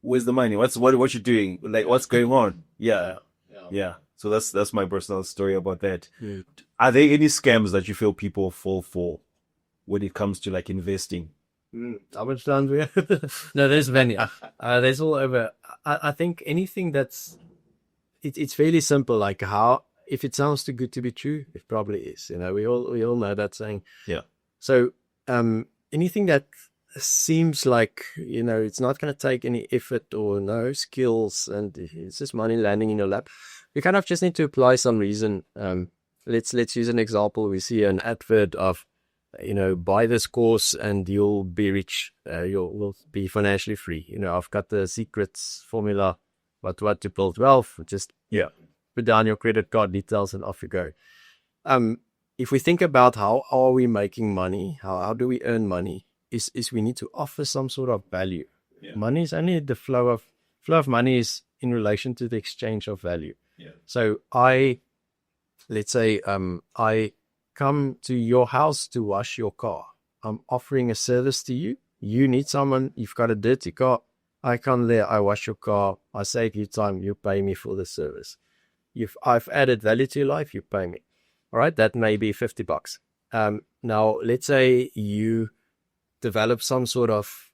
where's the money? What you doing? Like, what's going on? Yeah. So that's my personal story about that. Are there any scams that you feel people fall for when it comes to like investing? How much time do we have? No, there's many. There's all over. I think anything that's it's fairly simple. Like how, if it sounds too good to be true, it probably is. You know, we all know that saying. Yeah. So anything that seems like, you know, it's not going to take any effort or no skills, and it's just money landing in your lap, you kind of just need to apply some reason. Let's use an example. We see an advert of, you know, buy this course and you'll be rich. You'll be financially free. You know, I've got the secrets formula, what to build wealth. Just put down your credit card details and off you go. If we think about how are we making money, how do we earn money, is we need to offer some sort of value. Money is only the flow of money is in relation to the exchange of value. So let's say I come to your house to wash your car. I'm offering a service to you. You need someone, you've got a dirty car. I come there, I wash your car, I save you time, you pay me for the service. I've added value to your life, you pay me. All right, that may be $50. Now, let's say you develop some sort of,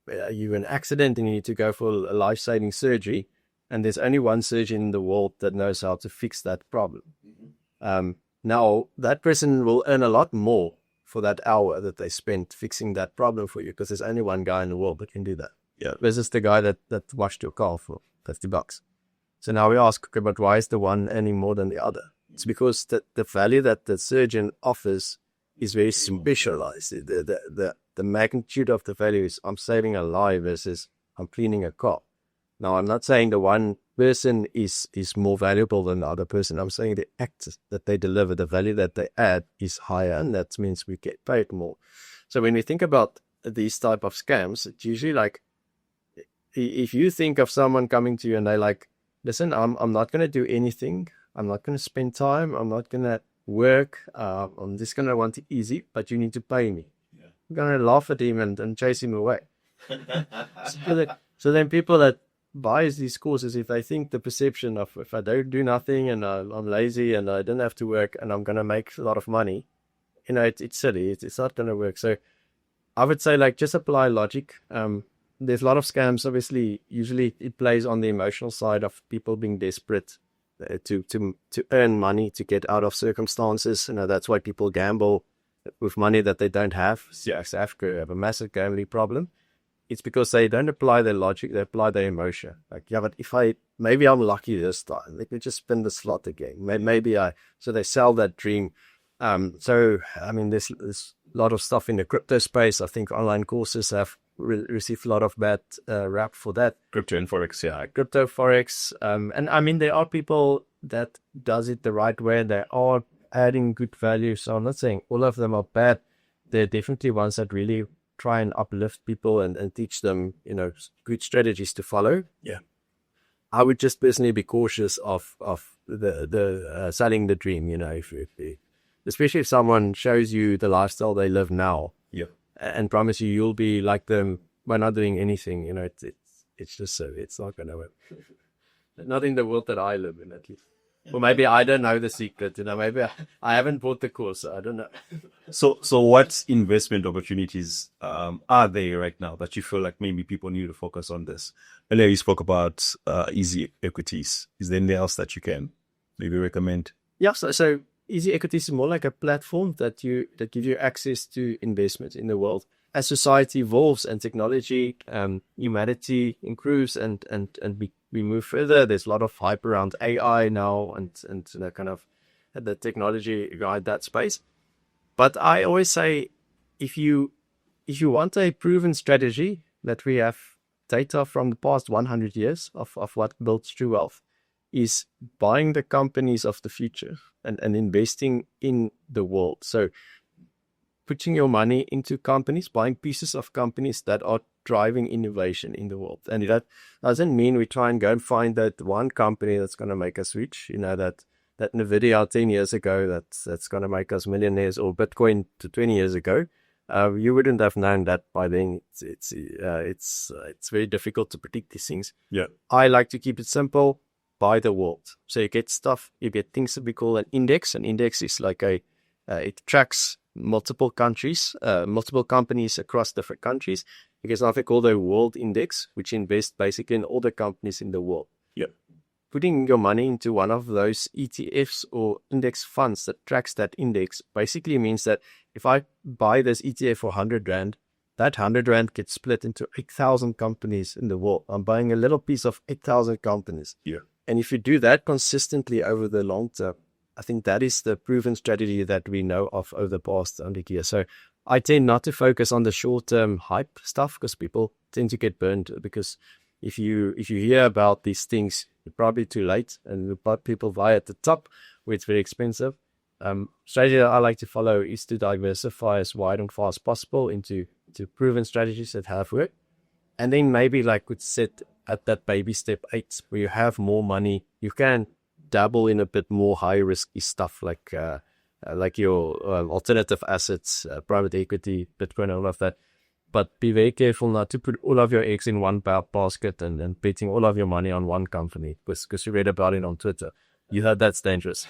you're in an accident and you need to go for a life-saving surgery, and there's only one surgeon in the world that knows how to fix that problem. Now, that person will earn a lot more for that hour that they spent fixing that problem for you, because there's only one guy in the world that can do that. Versus the guy that washed your car for $50. So now we ask, okay, but why is the one earning more than the other? It's because the value that the surgeon offers is very specialized. The magnitude of the value is I'm saving a life versus I'm cleaning a car. Now, I'm not saying the one person is more valuable than the other person. I'm saying the act that they deliver, the value that they add is higher, and that means we get paid more. So when we think about these type of scams, it's usually like, if you think of someone coming to you and they're like, listen, I'm not going to do anything. I'm not going to spend time. I'm not going to work. I'm just going to want it easy, but you need to pay me. I'm going to laugh at him and chase him away. So then people that buys these courses, if they think the perception of, if I don't do nothing and I'm lazy and I don't have to work and I'm going to make a lot of money, you know, it's silly. It's not going to work. So I would say, like, just apply logic. There's a lot of scams, obviously. Usually it plays on the emotional side of people being desperate to earn money, to get out of circumstances. You know, that's why people gamble with money that they don't have. South Africa have a massive gambling problem. It's because they don't apply their logic, they apply their emotion. Like, yeah, but maybe I'm lucky this time. Let me just spin the slot again. So they sell that dream. So, I mean, there's a lot of stuff in the crypto space. I think online courses have received a lot of bad rap for that. Crypto and Forex, yeah. Crypto, Forex. And I mean, there are people that does it the right way. They are adding good value. So I'm not saying all of them are bad. There are definitely ones that really try and uplift people and teach them, you know, good strategies to follow. Yeah. I would just personally be cautious of the selling the dream, you know, especially if someone shows you the lifestyle they live now. Yeah. And promise you'll be like them by not doing anything, you know, it's just so, it's not going to work. Not in the world that I live in, at least. Or maybe I don't know the secret, you know, maybe I haven't bought the course, so I don't know. So what investment opportunities are there right now that you feel like maybe people need to focus on this? Earlier you spoke about easy equities. Is there anything else that you can maybe recommend? Yeah, so easy equities is more like a platform that gives you access to investment in the world. As society evolves and technology, humanity improves and we move further, there's a lot of hype around AI now and you know, kind of the technology guide that space. But I always say, if you want a proven strategy that we have data from the past 100 years of what builds true wealth is buying the companies of the future and investing in the world. So putting your money into companies, buying pieces of companies that are driving innovation in the world. And that doesn't mean we try and go and find that one company that's going to make us rich, that NVIDIA 10 years ago, that's going to make us millionaires, or Bitcoin to 20 years ago. You wouldn't have known that by then. It's very difficult to predict these things. Yeah. I like to keep it simple. Buy the world. So you get things that we call an index. An index is like it tracks multiple countries, multiple companies across different countries. You get something called a world index, which invests basically in all the companies in the world. Yeah. Putting your money into one of those ETFs or index funds that tracks that index basically means that if I buy this ETF for 100 Rand, that 100 Rand gets split into 8,000 companies in the world. I'm buying a little piece of 8,000 companies. Yeah. And if you do that consistently over the long term, I think that is the proven strategy that we know of over the past 100 years. So I tend not to focus on the short-term hype stuff because people tend to get burned. Because if you hear about these things, you're probably too late, and people buy at the top where it's very expensive. Strategy that I like to follow is to diversify as wide and fast as possible into proven strategies that have worked, and then maybe would sit at that baby step 8 where you have more money, you can dabble in a bit more high risky stuff like your alternative assets, private equity, Bitcoin, all of that. But be very careful not to put all of your eggs in one basket and betting all of your money on one company because you read about it on Twitter. You heard that's dangerous.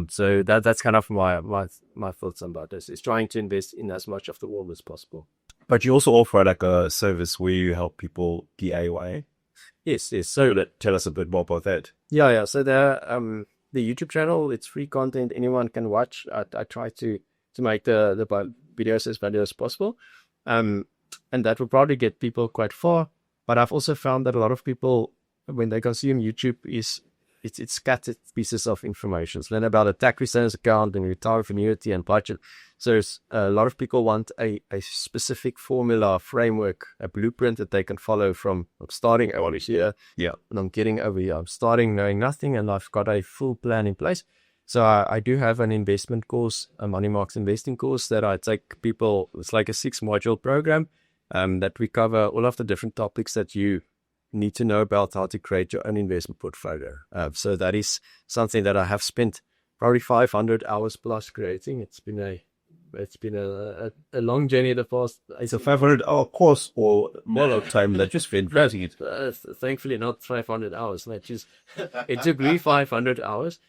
So that's kind of my thoughts about this, is trying to invest in as much of the world as possible. But you also offer a service where you help people DIY. Yes. So tell us a bit more about that. Yeah. So the YouTube channel, it's free content. Anyone can watch. I try to make the videos as valuable as possible. And that will probably get people quite far. But I've also found that a lot of people, when they consume YouTube, it's scattered pieces of information. So learn about a tax returns account and retirement annuity and budget. So a lot of people want a specific formula, framework, a blueprint that they can follow from starting over here. Yeah. And I'm getting over here. I'm starting knowing nothing, and I've got a full plan in place. So I do have an investment course, a Money Marx investing course that I take people. It's like a 6-module program that we cover all of the different topics that you need to know about how to create your own investment portfolio. So that is something that I have spent probably 500 hours plus creating. It's been a long journey the past. It's a 500-hour course or more of time that you spent writing it. Thankfully not 500 hours. It took me 500 hours.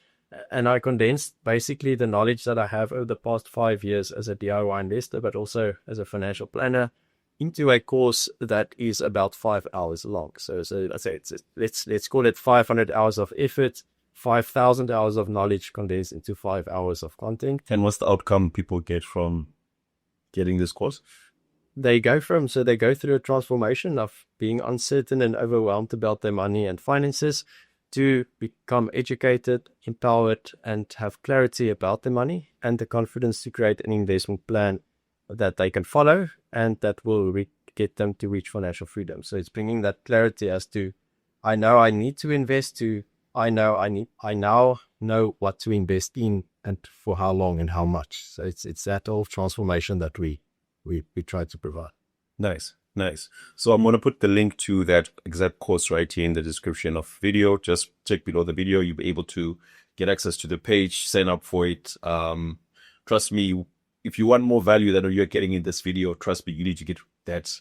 And I condensed basically the knowledge that I have over the past 5 years as a DIY investor, but also as a financial planner, into a course that is about 5 hours long. So let's say let's call it 500 hours of effort, 5,000 hours of knowledge condensed into 5 hours of content. And what's the outcome people get from getting this course? They go through a transformation of being uncertain and overwhelmed about their money and finances to become educated, empowered, and have clarity about their money and the confidence to create an investment plan that they can follow and that will get them to reach financial freedom. So it's bringing that clarity as to, I know I need to invest, to I now know what to invest in and for how long and how much. So it's that whole transformation that we try to provide. Nice. So I'm going to put the link to that exact course right here in the description of video. Just check below the video. You'll be able to get access to the page, sign up for it. Trust me, if you want more value than you're getting in this video, trust me, you need to get that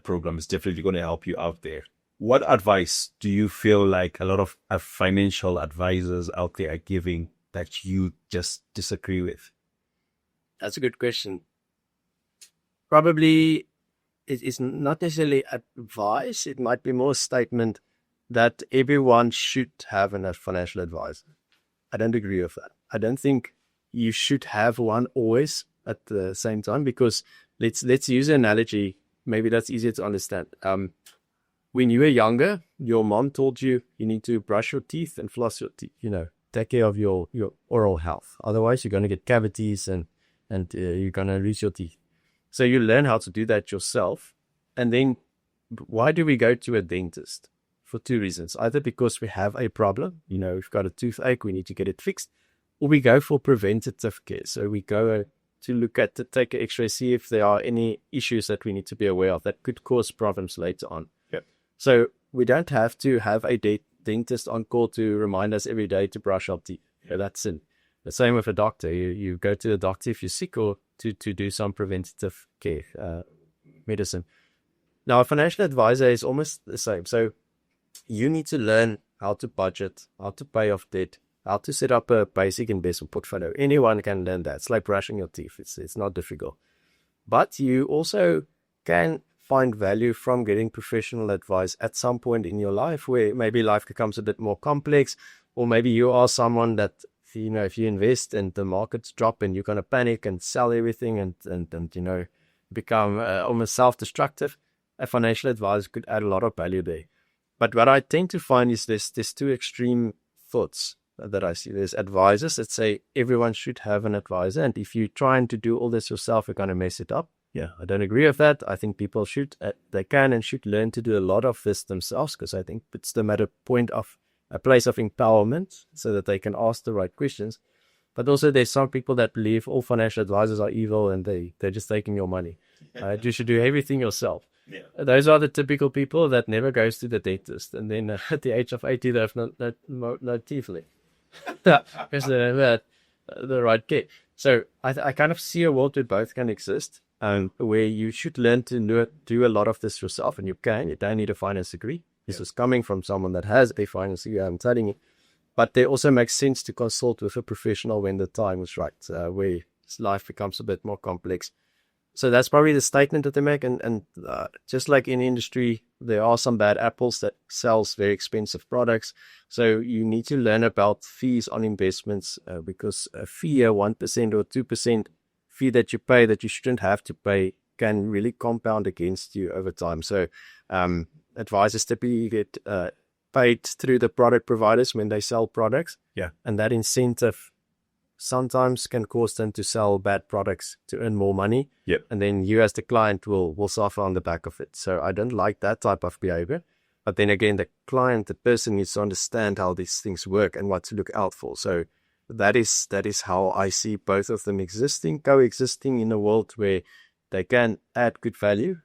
program. Is definitely going to help you out there. What advice do you feel like a lot of financial advisors out there are giving that you just disagree with? That's a good question. Probably it is not necessarily advice. It might be more a statement that everyone should have a financial advisor. I don't agree with that. I don't think you should have one always at the same time, because let's use an analogy. Maybe that's easier to understand. When you were younger, your mom told you need to brush your teeth and floss your teeth, take care of your oral health. Otherwise, you're going to get cavities and you're going to lose your teeth. So you learn how to do that yourself. And then why do we go to a dentist? For two reasons. Either because we have a problem, we've got a toothache, we need to get it fixed, or we go for preventative care. So we go to take an x-ray, see if there are any issues that we need to be aware of that could cause problems later on. Yep. So we don't have to have a dentist on call to remind us every day to brush our teeth. That's it. The same with a doctor. You go to the doctor if you're sick, or to do some preventative care, medicine. Now, a financial advisor is almost the same. So you need to learn how to budget, how to pay off debt, how to set up a basic investment portfolio. Anyone can learn that. It's like brushing your teeth. It's not difficult. But you also can find value from getting professional advice at some point in your life, where maybe life becomes a bit more complex, or maybe you are someone that, if you invest and the markets drop and you're going to panic and sell everything and become almost self-destructive, a financial advisor could add a lot of value there. But what I tend to find is there's two extreme thoughts that I see. There's advisors that say everyone should have an advisor, and if you're trying to do all this yourself, you're going to mess it up. Yeah, I don't agree with that. I think people they can and should learn to do a lot of this themselves, because I think it's them at a place of empowerment so that they can ask the right questions. But also there's some people that believe all financial advisors are evil and they're just taking your money. You should do everything yourself. Yeah. Those are the typical people that never goes to the dentist, and then at the age of 80 they have no teeth left. Because they never had the right care. So I kind of see a world where both can exist, where you should learn to do a lot of this yourself, and you don't need a finance degree. This is coming from someone that has a finance degree, I'm telling you. But it also makes sense to consult with a professional when the time is right, where life becomes a bit more complex. So that's probably the statement that they make. And just like in industry, there are some bad apples that sells very expensive products. So you need to learn about fees on investments, because a fee, a 1% or 2% fee that you pay that you shouldn't have to pay, can really compound against you over time. So advisors typically get paid through the product providers when they sell products. Yeah. And that incentive sometimes can cause them to sell bad products to earn more money. Yep. And then you as the client will suffer on the back of it. So I don't like that type of behavior. But then again, the person needs to understand how these things work and what to look out for. So that is how I see both of them coexisting in a world where they can add good value,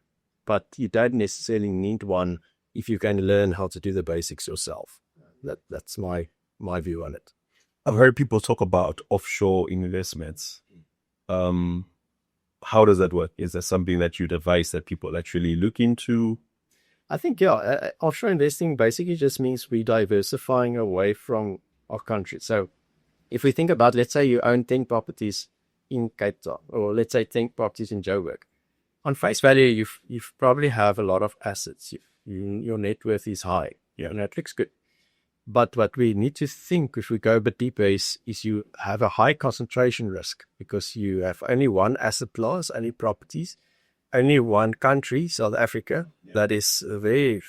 but you don't necessarily need one if you can learn how to do the basics yourself. That's my view on it. I've heard people talk about offshore investments. How does that work? Is that something that you'd advise that people actually look into? I think, offshore investing basically just means we're diversifying away from our country. So if we think about, let's say you own 10 properties in Cape Town, or let's say 10 properties in Joburg. On face value, you probably have a lot of assets. Your net worth is high. Yeah. And that looks good. But what we need to think, if we go a bit deeper, is you have a high concentration risk, because you have only one asset class, only properties, only one country, South Africa, that is very,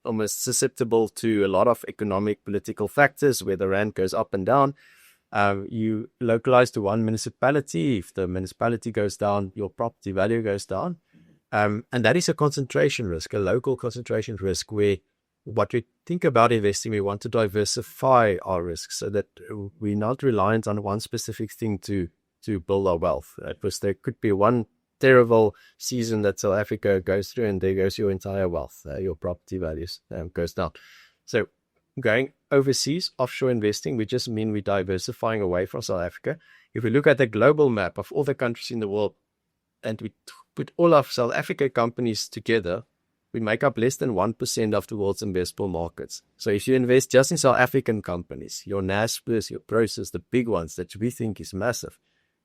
almost susceptible to a lot of economic, political factors where the rand goes up and down. You localize to one municipality. If the municipality goes down, your property value goes down. And that is a concentration risk, a local concentration risk, where what we think about investing, we want to diversify our risks so that we're not reliant on one specific thing to build our wealth. Because there could be one terrible season that South Africa goes through, and there goes your entire wealth, your property values goes down. So going overseas, offshore investing, we just mean we're diversifying away from South Africa. If we look at the global map of all the countries in the world, and we put all of South Africa companies together, we make up less than 1% of the world's investable markets. So if you invest just in South African companies, your Naspers, your Prosus, the big ones that we think is massive,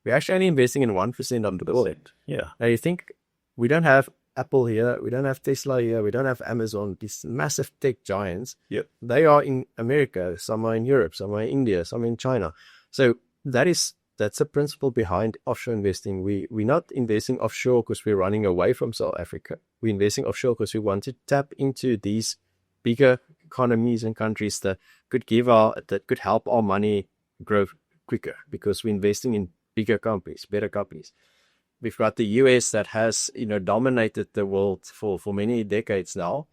we're actually only investing in 1% of the world. Yeah. Now you think, we don't have Apple here, we don't have Tesla here, we don't have Amazon, these massive tech giants. Yep. They are in America, some are in Europe, some are in India, some are in China. So that's the principle behind offshore investing. We're not investing offshore because we're running away from South Africa. We're investing offshore because we want to tap into these bigger economies and countries that could help our money grow quicker, because we're investing in bigger companies, better companies. We've got the US that has, dominated the world for many decades now,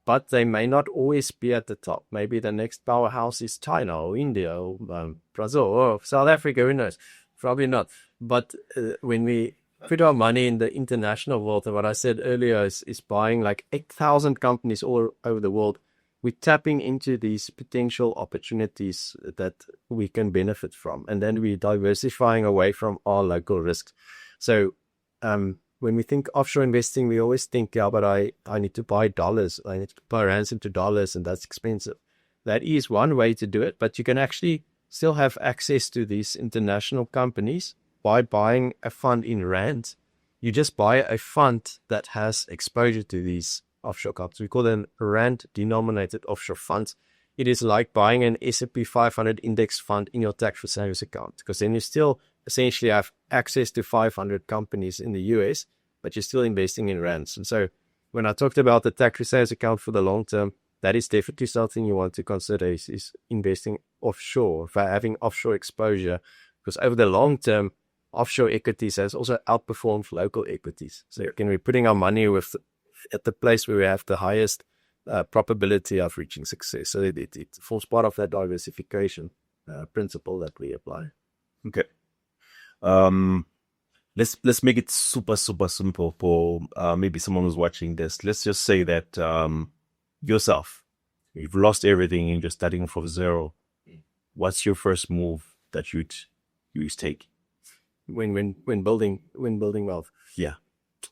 but they may not always be at the top. Maybe the next powerhouse is China or India or Brazil or South Africa, who knows? Probably not. But when we put our money in the international world, and what I said earlier is buying like 8,000 companies all over the world, we're tapping into these potential opportunities that we can benefit from. And then we're diversifying away from our local risks. So when we think offshore investing, we always think, yeah, but I need to buy dollars. I need to buy rands into dollars, and that's expensive. That is one way to do it, but you can actually still have access to these international companies by buying a fund in rand. You just buy a fund that has exposure to these offshore companies. We call them rand-denominated offshore funds. It is like buying an S&P 500 index fund in your tax-free savings account, because then you still essentially have access to 500 companies in the US, but you're still investing in rands. And so when I talked about the tax-free savings account for the long term, that is definitely something you want to consider is investing offshore, for having offshore exposure, because over the long term, offshore equities has also outperformed local equities. So can we putting our money at the place where we have the highest probability of reaching success. So it forms part of that diversification principle that we apply. Okay. Let's make it super simple for maybe someone who's watching this. Let's just say that yourself, you've lost everything and you're starting from zero. What's your first move that you'd take? When building wealth. Yeah.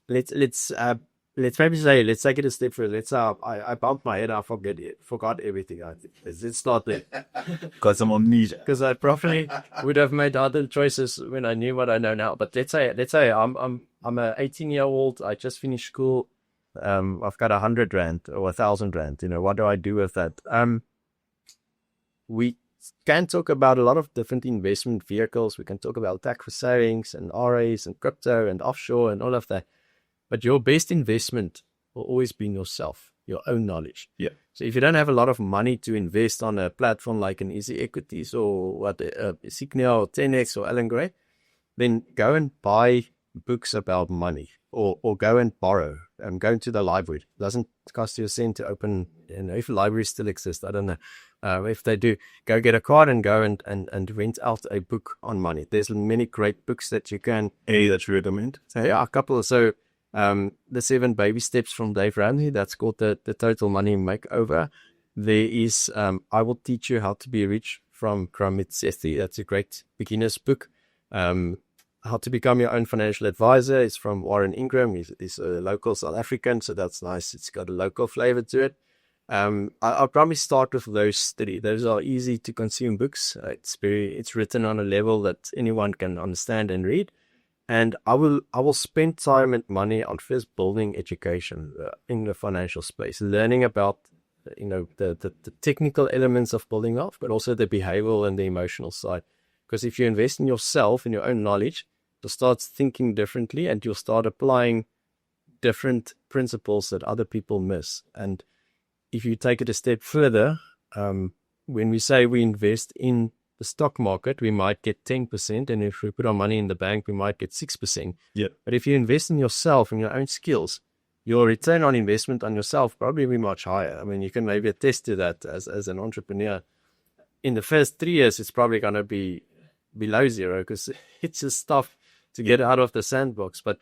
Let's maybe say, let's take it a step further. I bumped my head. I forgot everything. I think it's not there. Because I'm amnesia. Because I probably would have made other choices when I knew what I know now. But let's say I'm an 18-year-old. I just finished school. I've got 100 rand or 1,000 rand. What do I do with that? We can talk about a lot of different investment vehicles. We can talk about tax savings and RAs and crypto and offshore and all of that. But your best investment will always be in yourself, your own knowledge. Yeah. So if you don't have a lot of money to invest on a platform like an Easy Equities or Signia or 10X or Allen Gray, then go and buy books about money or go and borrow and go into the library. It doesn't cost you a cent to open, if libraries still exist, I don't know. If they do, go get a card and go and rent out a book on money. There's many great books that you can. That you recommend? So yeah, a couple. So the 7 baby steps from Dave Ramsey, that's called the Total Money Makeover. There is I Will Teach You How to Be Rich from Kramit Sethi. That's a great beginner's book. How to Become Your Own Financial Advisor is from Warren Ingram. He's a local South African, so that's nice. It's got a local flavor to it. I'll probably start with those 3. Those are easy to consume books. It's written on a level that anyone can understand and read. And I will spend time and money on first building education in the financial space, learning about the technical elements of building wealth, but also the behavioral and the emotional side. Because if you invest in yourself, in your own knowledge, you'll start thinking differently and you'll start applying different principles that other people miss. And if you take it a step further, when we say we invest in the stock market, we might get 10%. And if we put our money in the bank, we might get 6%. Yeah. But if you invest in yourself and your own skills, your return on investment on yourself probably be much higher. I mean, you can maybe attest to that as an entrepreneur. In the first 3 years, it's probably going to be below zero because it's just tough to get out of the sandbox. But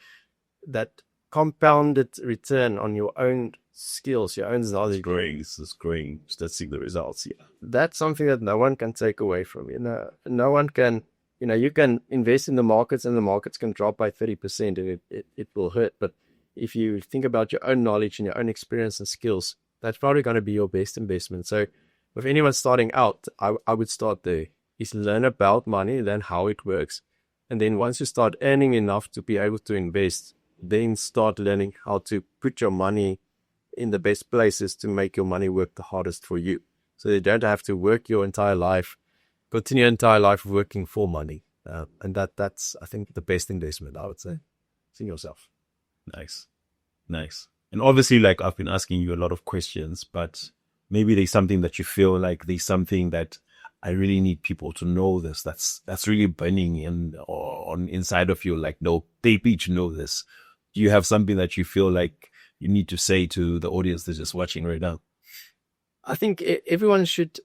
that compounded return on your own skills, your own knowledge, It's growing. Let's see the results. Yeah. That's something that no one can take away from you. No one can, you can invest in the markets and the markets can drop by 30% and it will hurt. But if you think about your own knowledge and your own experience and skills, that's probably going to be your best investment. So with anyone starting out, I would start there. Is learn about money, learn how it works. And then once you start earning enough to be able to invest, then start learning how to put your money in the best places to make your money work the hardest for you. So you don't have to work your entire life, continue your entire life working for money. And that's, I think, the best investment, I would say. It's in yourself. Nice. And obviously, like, I've been asking you a lot of questions, but maybe there's something that you feel like there's something that I really need people to know this. That's really burning on inside of you. Like, no, they need to know this. Do you have something that you feel like you need to say to the audience that's just watching right now? I think everyone should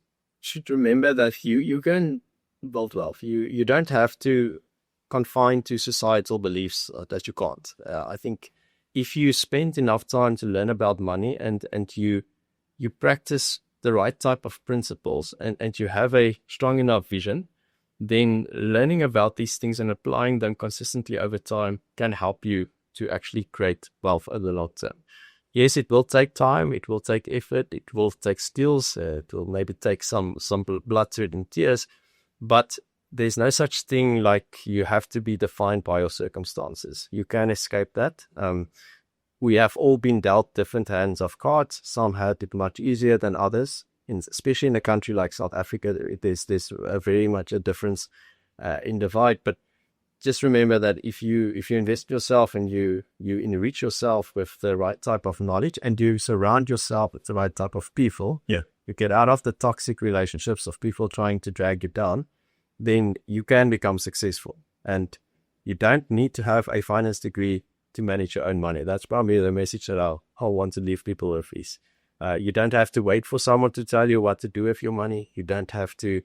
remember that you can build wealth. You don't have to confine to societal beliefs that you can't. I think if you spend enough time to learn about money and you practice the right type of principles and you have a strong enough vision, then learning about these things and applying them consistently over time can help you to actually create wealth over the long term. Yes, it will take time, it will take effort, it will take skills, it will maybe take some blood, sweat, and tears, but there's no such thing like you have to be defined by your circumstances. You can escape that. We have all been dealt different hands of cards. Some had it much easier than others, especially in a country like South Africa. There's very much a difference in divide. But just remember that if you invest in yourself and you enrich yourself with the right type of knowledge and you surround yourself with the right type of people, you get out of the toxic relationships of people trying to drag you down, then you can become successful. And you don't need to have a finance degree to manage your own money. That's probably the message that I'll want to leave people with is you don't have to wait for someone to tell you what to do with your money. You don't have to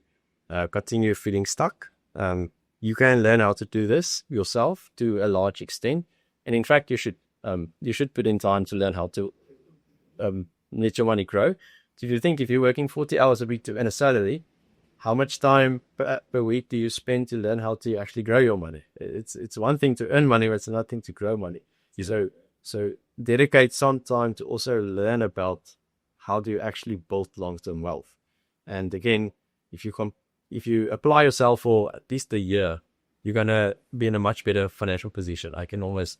continue feeling stuck. You can learn how to do this yourself to a large extent. And in fact, you should put in time to learn how to let your money grow. So if you think if you're working 40 hours a week to earn a salary, how much time per week do you spend to learn how to actually grow your money? It's one thing to earn money, but it's another thing to grow money. So dedicate some time to also learn about how do you actually build long-term wealth. And again, if you apply yourself for at least a year, you're gonna be in a much better financial position. I can almost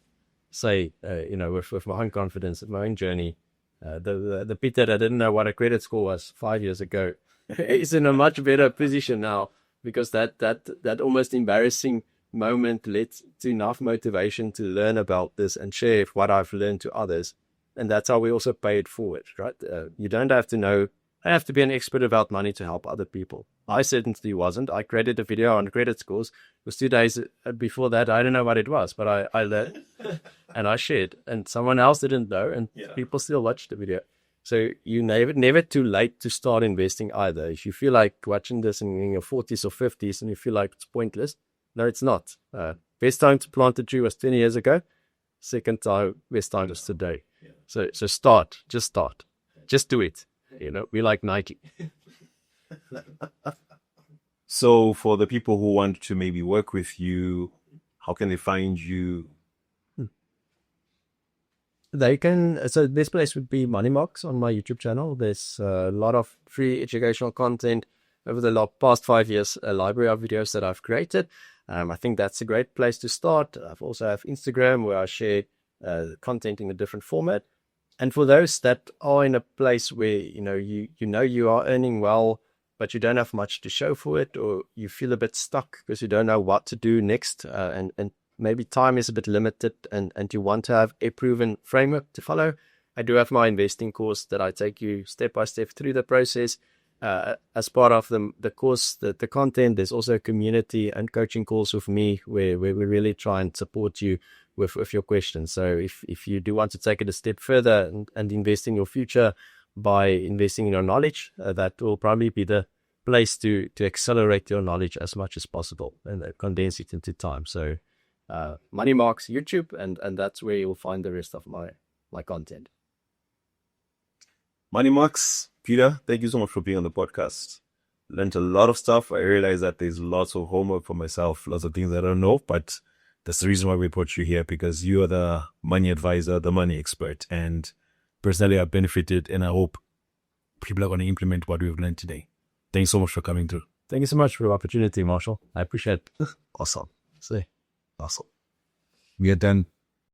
say, with my own confidence, my own journey, the Peter that didn't know what a credit score was 5 years ago is in a much better position now, because that almost embarrassing moment led to enough motivation to learn about this and share what I've learned to others. And that's how we also pay it forward, right? You don't have to be an expert about money to help other people. I certainly wasn't. I created a video on credit scores. It was 2 days before that. I didn't know what it was, but I learned and I shared, and someone else didn't know, and people still watched the video. So you never too late to start investing either. If you feel like watching this in your 40s or 50s and you feel like it's pointless, no, it's not. Best time to plant a tree was 20 years ago. Second time, best time is today. So start. Just do it. We like Nike. So for the people who want to maybe work with you, how can they find you? They can, so this place would be Money Marx on my YouTube channel. There's a lot of free educational content over the past 5 years, a library of videos that I've created. I think that's a great place to start. I've also have Instagram where I share content in a different format. And for those that are in a place where, you are earning well, but you don't have much to show for it, or you feel a bit stuck because you don't know what to do next, and maybe time is a bit limited, and you want to have a proven framework to follow, I do have my investing course that I take you step by step through the process. As part of the course, the content, there's also a community and coaching calls with me where we really try and support you with your questions. So if you do want to take it a step further and invest in your future by investing in your knowledge, that will probably be the place to accelerate your knowledge as much as possible and condense it into time. So Money Marx YouTube, and that's where you'll find the rest of my content. Money Marx, Peter, thank you so much for being on the podcast. Learned a lot of stuff. I realize that there's lots of homework for myself, lots of things I don't know, but that's the reason why we brought you here, because you are the money advisor, the money expert. And personally, I've benefited, and I hope people are going to implement what we've learned today. Thanks so much for coming through. Thank you so much for the opportunity, Marshall. I appreciate it. Awesome. See. Awesome. We are done.